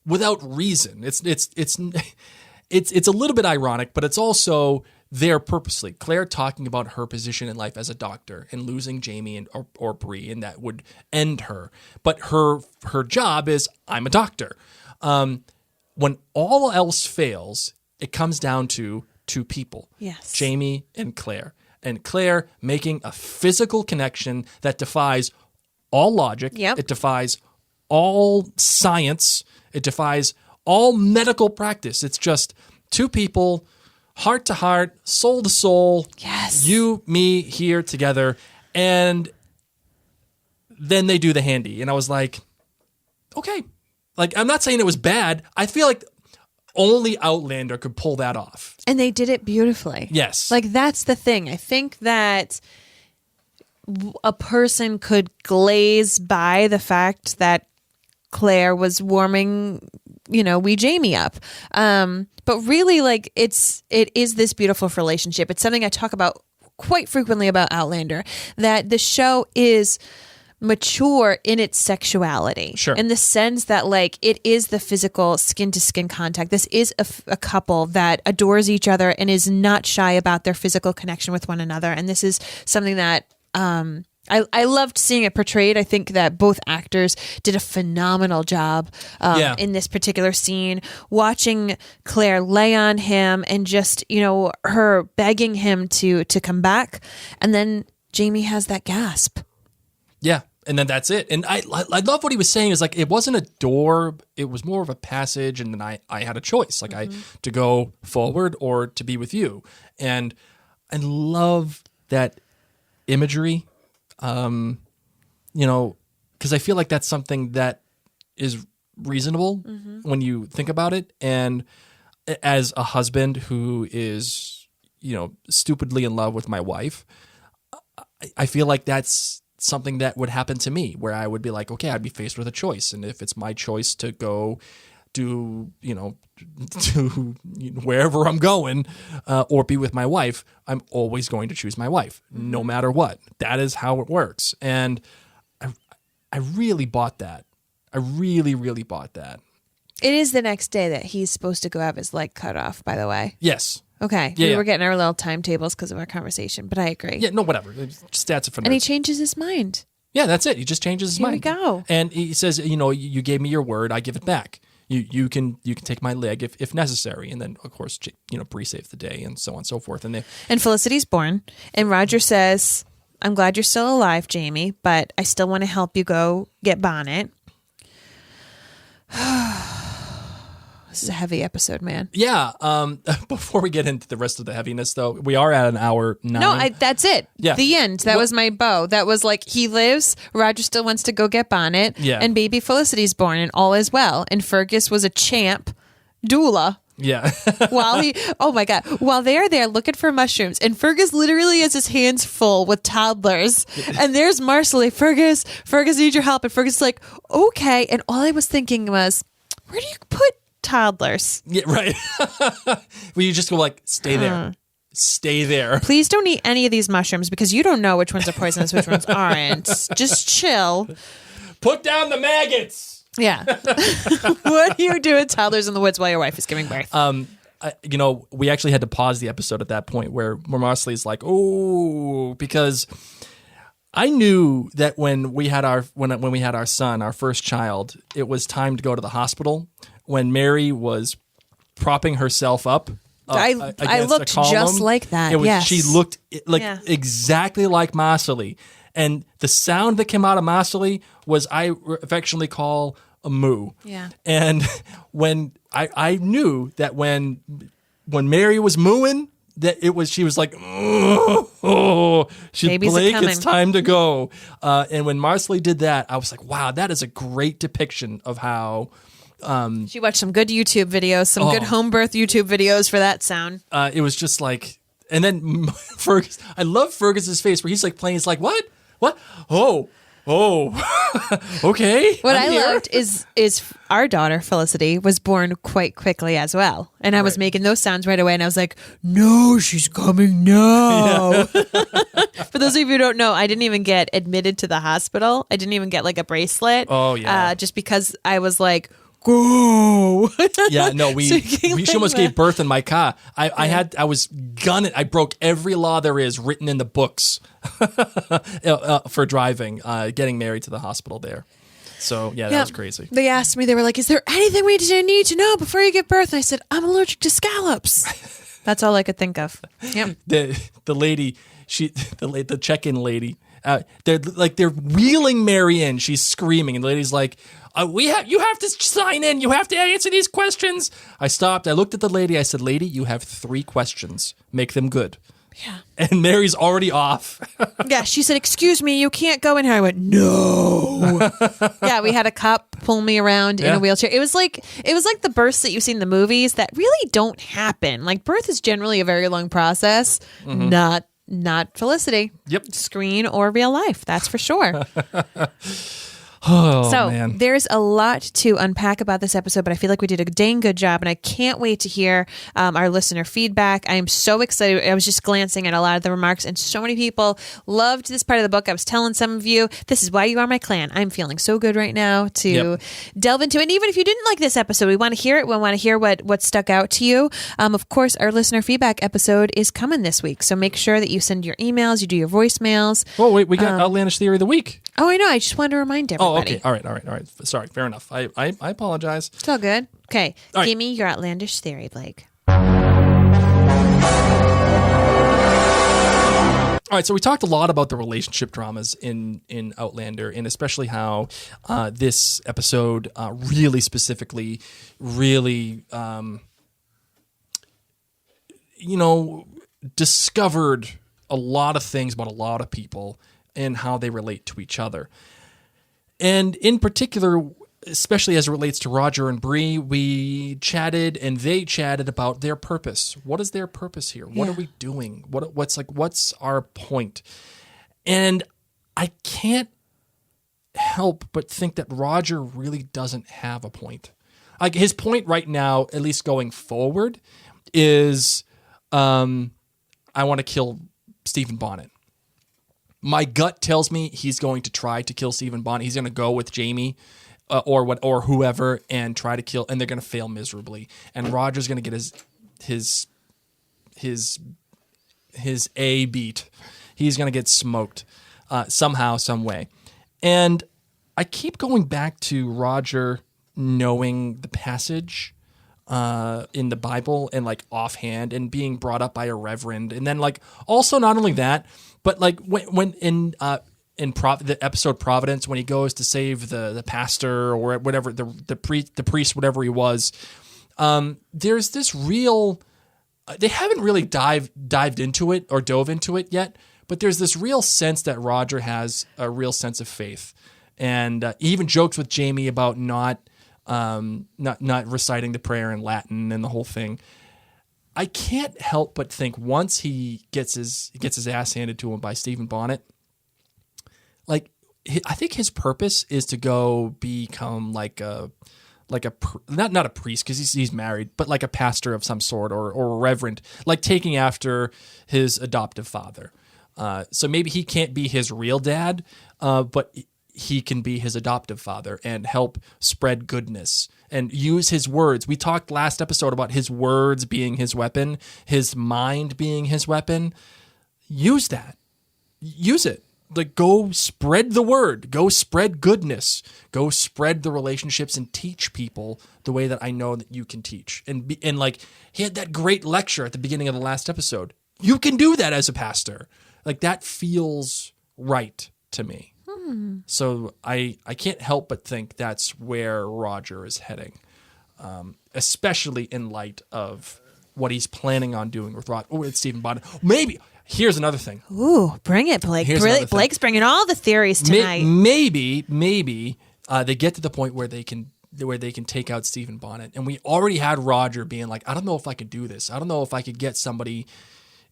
without reason. It's a little bit ironic, but it's also there purposely. Claire talking about her position in life as a doctor and losing Jamie or Bree, and that would end her. But her job is, I'm a doctor. When all else fails, it comes down to two people. Yes. Jamie and Claire. And Claire making a physical connection that defies all logic. Yep. It defies all science. It defies all medical practice. It's just two people, heart to heart, soul to soul. Yes. You, me, here together. And then they do the handy. And I was like, okay. Like, I'm not saying it was bad. I feel like only Outlander could pull that off. And they did it beautifully. Yes. Like, that's the thing. I think that a person could glaze by the fact that Claire was warming, wee Jamie up. But really, like, it is this beautiful relationship. It's something I talk about quite frequently about Outlander, that the show is mature in its sexuality. Sure. In the sense that, like, it is the physical skin-to-skin contact. This is a couple that adores each other and is not shy about their physical connection with one another. And this is something that I loved seeing it portrayed. I think that both actors did a phenomenal job in this particular scene. Watching Claire lay on him and just, her begging him to come back. And then Jamie has that gasp. Yeah. And then that's it. And I love what he was saying is like, it wasn't a door, it was more of a passage. And then I had a choice, like to go forward or to be with you. And I love that imagery, because I feel like that's something that is reasonable when you think about it. And as a husband who is, stupidly in love with my wife, I feel like that's something that would happen to me, where I would be like, okay, I'd be faced with a choice. And if it's my choice to go do, to wherever I'm going, or be with my wife, I'm always going to choose my wife, no matter what. That is how it works. And I really bought that. I really, really bought that. It is the next day that he's supposed to go have his leg cut off, by the way. Yes. Okay. Yeah, we were getting our little timetables because of our conversation, but I agree. Yeah, no, whatever. Just that's it for nerds. And he changes his mind. Yeah, that's it. He just changes his mind. Here we go. And he says, you gave me your word, I give it back. you can take my leg if necessary. And then of course, Bree saves the day and so on and so forth. And Felicity's born, and Roger says, "I'm glad you're still alive, Jamie, but I still want to help you go get Bonnet." This is a heavy episode, man. Yeah. Before we get into the rest of the heaviness, though, we are at an hour 9. No, that's it. Yeah. The end. That was my bow. That was like, he lives, Roger still wants to go get Bonnet, Yeah. and baby Felicity's born, and all is well. And Fergus was a champ doula. Yeah. While they're there looking for mushrooms, and Fergus literally has his hands full with toddlers, and there's Marcelly. Fergus needs your help. And Fergus is like, okay. And all I was thinking was, where do you put toddlers? Yeah, right. Well, you just go like, stay there. Stay there. Please don't eat any of these mushrooms because you don't know which ones are poisonous, which ones aren't. Just chill. Put down the maggots. Yeah. What do you do with toddlers in the woods while your wife is giving birth? We actually had to pause the episode at that point where Marcelly's like, oh, because I knew that when we had our son, our first child, it was time to go to the hospital. When Mary was propping herself up, I against looked a column, just like that. Yes. She looked exactly like Marcelly, and the sound that came out of Marcelly was I affectionately call a moo. Yeah. And when I knew that when Mary was mooing, that she was like, Babies Blake, are coming. it's time to go. And when Marcelly did that, I was like, wow, that is a great depiction of how. She watched some good YouTube videos, some good home birth YouTube videos for that sound. It was just like, and then Fergus, I love Fergus's face where he's like playing. He's like, what? Oh, okay. What I'm I here. loved is our daughter Felicity was born quite quickly as well, and I was making those sounds right away, and I was like, "No, she's coming now." For those of you who don't know, I didn't even get admitted to the hospital. I didn't even get like a bracelet. Oh, yeah. Just because I was like, go. Yeah, no, she almost gave birth in my car. I was gunning. I broke every law there is written in the books for driving, getting married to the hospital there. So yeah, that was crazy. They asked me, they were like, "Is there anything we need to know before you give birth?" And I said, "I'm allergic to scallops." That's all I could think of. Yep. The lady, the check-in lady, they're wheeling Mary in. She's screaming, and the lady's like, you have to sign in. You have to answer these questions. I stopped. I looked at the lady. I said, "Lady, you have 3 questions. Make them good." Yeah. And Mary's already off. Yeah, she said, "Excuse me, you can't go in here." I went, "No." Yeah, we had a cop pull me around in a wheelchair. It was like the births that you see in the movies that really don't happen. Like, birth is generally a very long process. Not Felicity. Yep. Screen or real life, that's for sure. Oh, man. There's a lot to unpack about this episode, but I feel like we did a dang good job, and I can't wait to hear our listener feedback. I am so excited. I was just glancing at a lot of the remarks, and so many people loved this part of the book. I was telling some of you, this is why you are my clan. I'm feeling so good right now to delve into it. And even if you didn't like this episode, we want to hear it. We want to hear what stuck out to you. Of course, our listener feedback episode is coming this week, so make sure that you send your emails, you do your voicemails. Oh, wait, we got Outlandish Theory of the Week. Oh, I know. I just wanted to remind everybody. Oh, okay. All right. Sorry, fair enough. I apologize. It's all good. Okay. All right. Give me your outlandish theory, Blake. All right, so we talked a lot about the relationship dramas in Outlander, and especially how this episode really specifically, discovered a lot of things about a lot of people and how they relate to each other. And in particular, especially as it relates to Roger and Bree, we chatted and they chatted about their purpose. What is their purpose here? What are we doing? What's our point? And I can't help but think that Roger really doesn't have a point. Like, his point right now, at least going forward, is I want to kill Stephen Bonnet. My gut tells me he's going to try to kill Stephen Bonnet. He's going to go with Jamie or whoever and try to kill, and they're going to fail miserably. And Roger's going to get his A beat. He's going to get smoked somehow, some way. And I keep going back to Roger knowing the passage in the Bible and like offhand and being brought up by a reverend. And then like also not only that, but like when in the episode Providence, when he goes to save the pastor or whatever, the priest, whatever he was, there's this real, they haven't really dived into it or dove into it yet, but there's this real sense that Roger has a real sense of faith. And he even jokes with Jamie about not reciting the prayer in Latin and the whole thing. I can't help but think once he gets his ass handed to him by Stephen Bonnet, like I think his purpose is to go become not a priest because he's married, but like a pastor of some sort or a reverend, like taking after his adoptive father. So maybe he can't be his real dad, but he can be his adoptive father and help spread goodness and use his words. We talked last episode about his words being his weapon, his mind being his weapon. Use that. Use it. Like, go spread the word. Go spread goodness. Go spread the relationships and teach people the way that I know that you can teach. And like, he had that great lecture at the beginning of the last episode. You can do that as a pastor. Like, that feels right to me. So I can't help but think that's where Roger is heading, especially in light of what he's planning on doing with Stephen Bonnet. Maybe here's another thing. Ooh, bring it, Blake. Blake's bringing all the theories tonight. Maybe they get to the point where they can take out Stephen Bonnet, and we already had Roger being like, I don't know if I could do this. I don't know if I could get somebody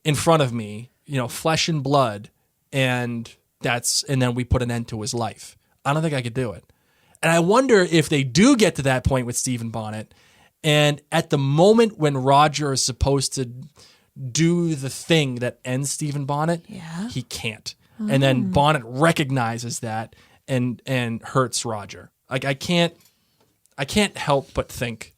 in front of me, flesh and blood, and then we put an end to his life. I don't think I could do it. And I wonder if they do get to that point with Stephen Bonnet, and at the moment when Roger is supposed to do the thing that ends Stephen Bonnet, he can't. And then Bonnet recognizes that and hurts Roger. Like, I can't help but think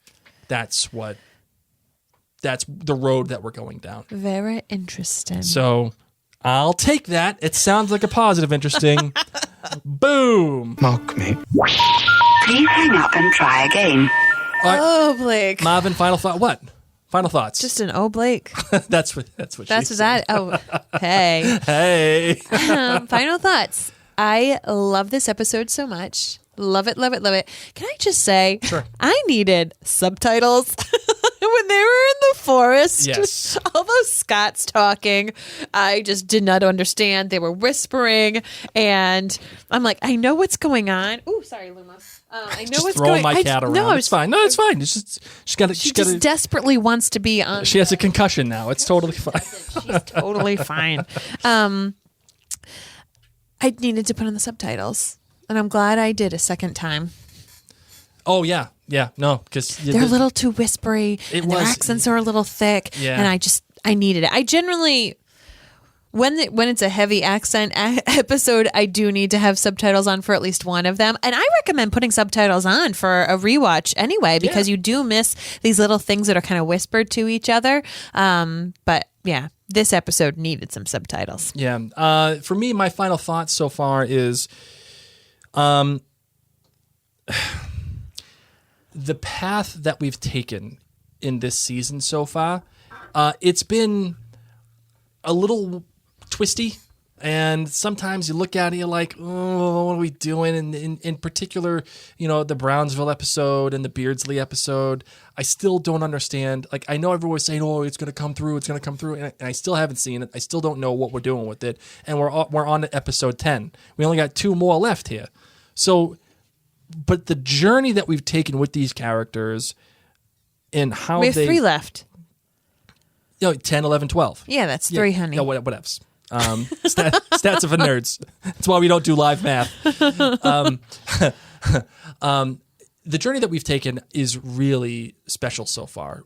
that's the road that we're going down. Very interesting. So I'll take that. It sounds like a positive, interesting. Boom. Mock me. Please hang up and try again. Oh, Blake. Marvin, final thought. What? Final thoughts. Just an Blake. That's what she said. That. Oh, hey. Hey. Final thoughts. I love this episode so much. Love it, love it, love it. Can I just say, sure, I needed subtitles when they were in the forest. Yes. All those Scots talking, I just did not understand. They were whispering, and I'm like, I know what's going on. Ooh, sorry, Luma. I know what's going on. Throwing my cat around. No, it's fine. No, it's fine. It's just she just desperately wants to be on. She has a concussion now. It's totally fine. She's totally fine. I needed to put in the subtitles, and I'm glad I did a second time. Oh yeah, no, because they're a little too whispery, and their accents are a little thick, and I needed it. I generally, when it's a heavy accent episode, I do need to have subtitles on for at least one of them, and I recommend putting subtitles on for a rewatch anyway, because you do miss these little things that are kind of whispered to each other. But yeah, this episode needed some subtitles. Yeah, for me, my final thought so far is, the path that we've taken in this season so far, it's been a little twisty, and sometimes you look at it, you're like, oh, what are we doing? And in particular, the Brownsville episode and the Beardsley episode, I still don't understand. Like, I know everyone's saying, oh, it's going to come through, and I still haven't seen it. I still don't know what we're doing with it, and we're on to episode 10. We only got 2 more left here. So, but the journey that we've taken with these characters and how we have 3 left. 10, 11, 12. Yeah, that's 3, honey. Yeah, whatevs. Stats are for nerds. That's why we don't do live math. The journey that we've taken is really special so far.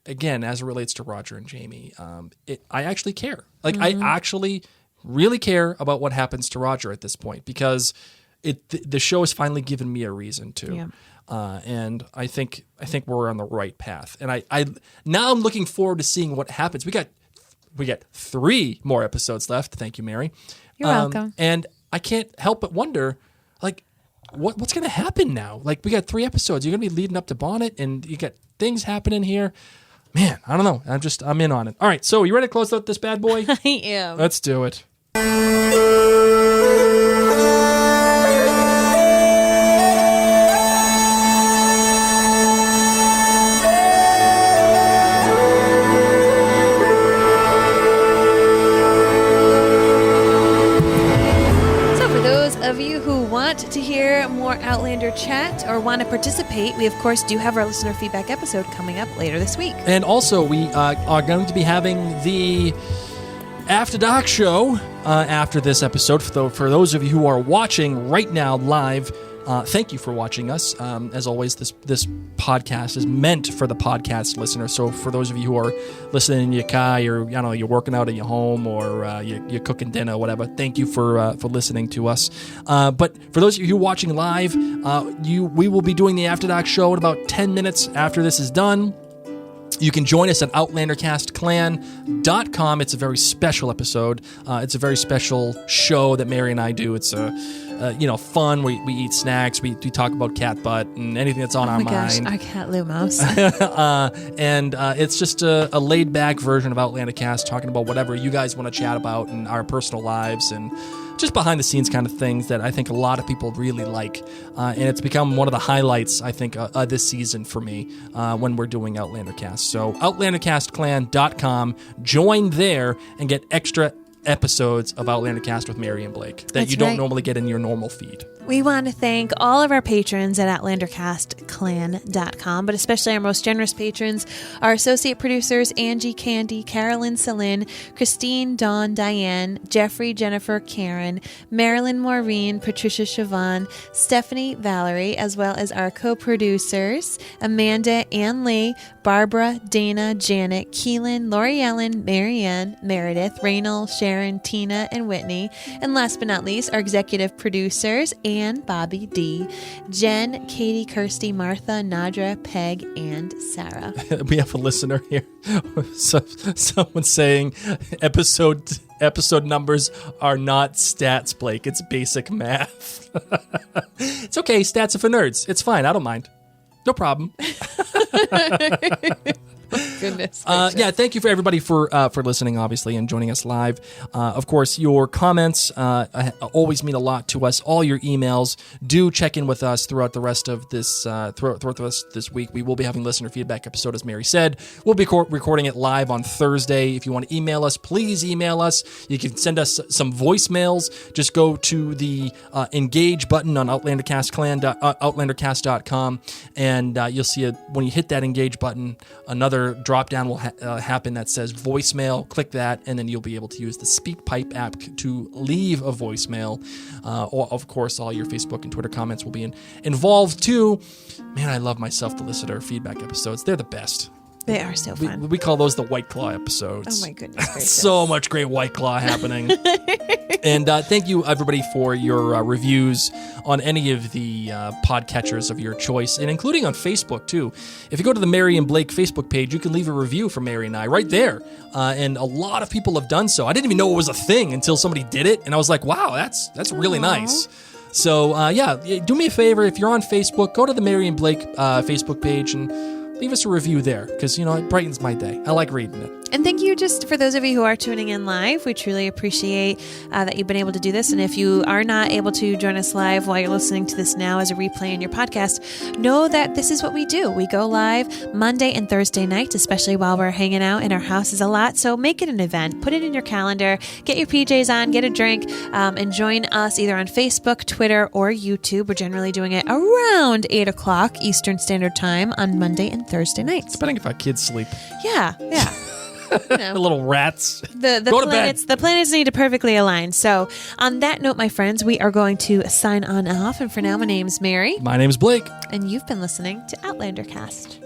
Again, as it relates to Roger and Jamie, I actually care. Like, I actually really care about what happens to Roger at this point, because the show has finally given me a reason to. Yeah. And I think we're on the right path. And I now I'm looking forward to seeing what happens. We got 3 more episodes left. Thank you, Mary. You're welcome. And I can't help but wonder, like, what's going to happen now? Like, we got 3 episodes. You're going to be leading up to Bonnet, and you got things happening here. Man, I don't know. I'm in on it. All right, so you ready to close out this bad boy? I am. Let's do it. Of you who want to hear more Outlander chat or want to participate, we of course do have our listener feedback episode coming up later this week. And also, we are going to be having the After Dark show after this episode. For those of you who are watching right now live, thank you for watching us. As always, this podcast is meant for the podcast listener. So for those of you who are listening in your car, you're working out at your home, or you're cooking dinner, whatever. Thank you for listening to us. But for those of you who are watching live, we will be doing the After Dark show in about 10 minutes after this is done. You can join us at OutlanderCastClan.com. It's a very special episode. It's a very special show that Mary and I do. It's fun. We eat snacks. We talk about cat butt and anything that's on our mind. Oh my gosh, our cat Lumos. And it's just a laid-back version of Outlander Cast, talking about whatever you guys want to chat about in our personal lives and just behind-the-scenes kind of things that I think a lot of people really like. And it's become one of the highlights, I think, this season for me when we're doing Outlander Cast. So OutlanderCastClan.com. Join there and get extra episodes of Outlander Cast with Mary and Blake that you don't normally get in your normal feed. We want to thank all of our patrons at OutlanderCastClan.com, but especially our most generous patrons, our associate producers, Angie, Candy, Carolyn, Celine, Christine, Dawn, Diane, Jeffrey, Jennifer, Karen, Marilyn, Maureen, Patricia, Siobhan, Stephanie, Valerie, as well as our co-producers, Amanda, Ann Lee, Barbara, Dana, Janet, Keelan, Lori Ellen, Marianne, Meredith, Raynal, Sharon, Tina, and Whitney. And last but not least, our executive producers, Anne, Bobby, D, Jen, Katie, Kirsty, Martha, Nadra, Peg, and Sarah. We have a listener here. Someone saying episode numbers are not stats, Blake. It's basic math. It's okay. Stats are for nerds. It's fine. I don't mind. No problem. Goodness. Thank you for everybody for listening, obviously, and joining us live. Of course, your comments always mean a lot to us. All your emails. Do check in with us throughout the rest of this throughout the rest of this week. We will be having listener feedback episode, as Mary said. We'll be recording it live on Thursday. If you want to email us, please email us. You can send us some voicemails. Just go to the engage button on OutlanderCast.com, and you'll see when you hit that engage button, another drop down will happen that says voicemail. Click that, and then you'll be able to use the SpeakPipe app to leave a voicemail. Or of course, all your Facebook and Twitter comments will be involved too. Man, I love my self-listener feedback episodes. They're the best. They are so fun. We call those the White Claw episodes. Oh my goodness gracious. So much great White Claw happening. And thank you, everybody, for your reviews on any of the podcatchers of your choice, and including on Facebook, too. If you go to the Mary and Blake Facebook page, you can leave a review for Mary and I right there. And a lot of people have done so. I didn't even know it was a thing until somebody did it, and I was like, wow, that's really nice. So, do me a favor. If you're on Facebook, go to the Mary and Blake Facebook page and leave us a review there, because, it brightens my day. I like reading it. And thank you just for those of you who are tuning in live. We truly appreciate that you've been able to do this. And if you are not able to join us live while you're listening to this now as a replay in your podcast, know that this is what we do. We go live Monday and Thursday nights, especially while we're hanging out in our houses a lot. So make it an event. Put it in your calendar. Get your PJs on. Get a drink. And join us either on Facebook, Twitter, or YouTube. We're generally doing it around 8 o'clock Eastern Standard Time on Monday and Thursday nights. Depending if our kids sleep. Yeah. The little rats. The planets need to perfectly align. So on that note, my friends, we are going to sign on off. And for now, my name's Mary. My name's Blake. And you've been listening to Outlander Cast.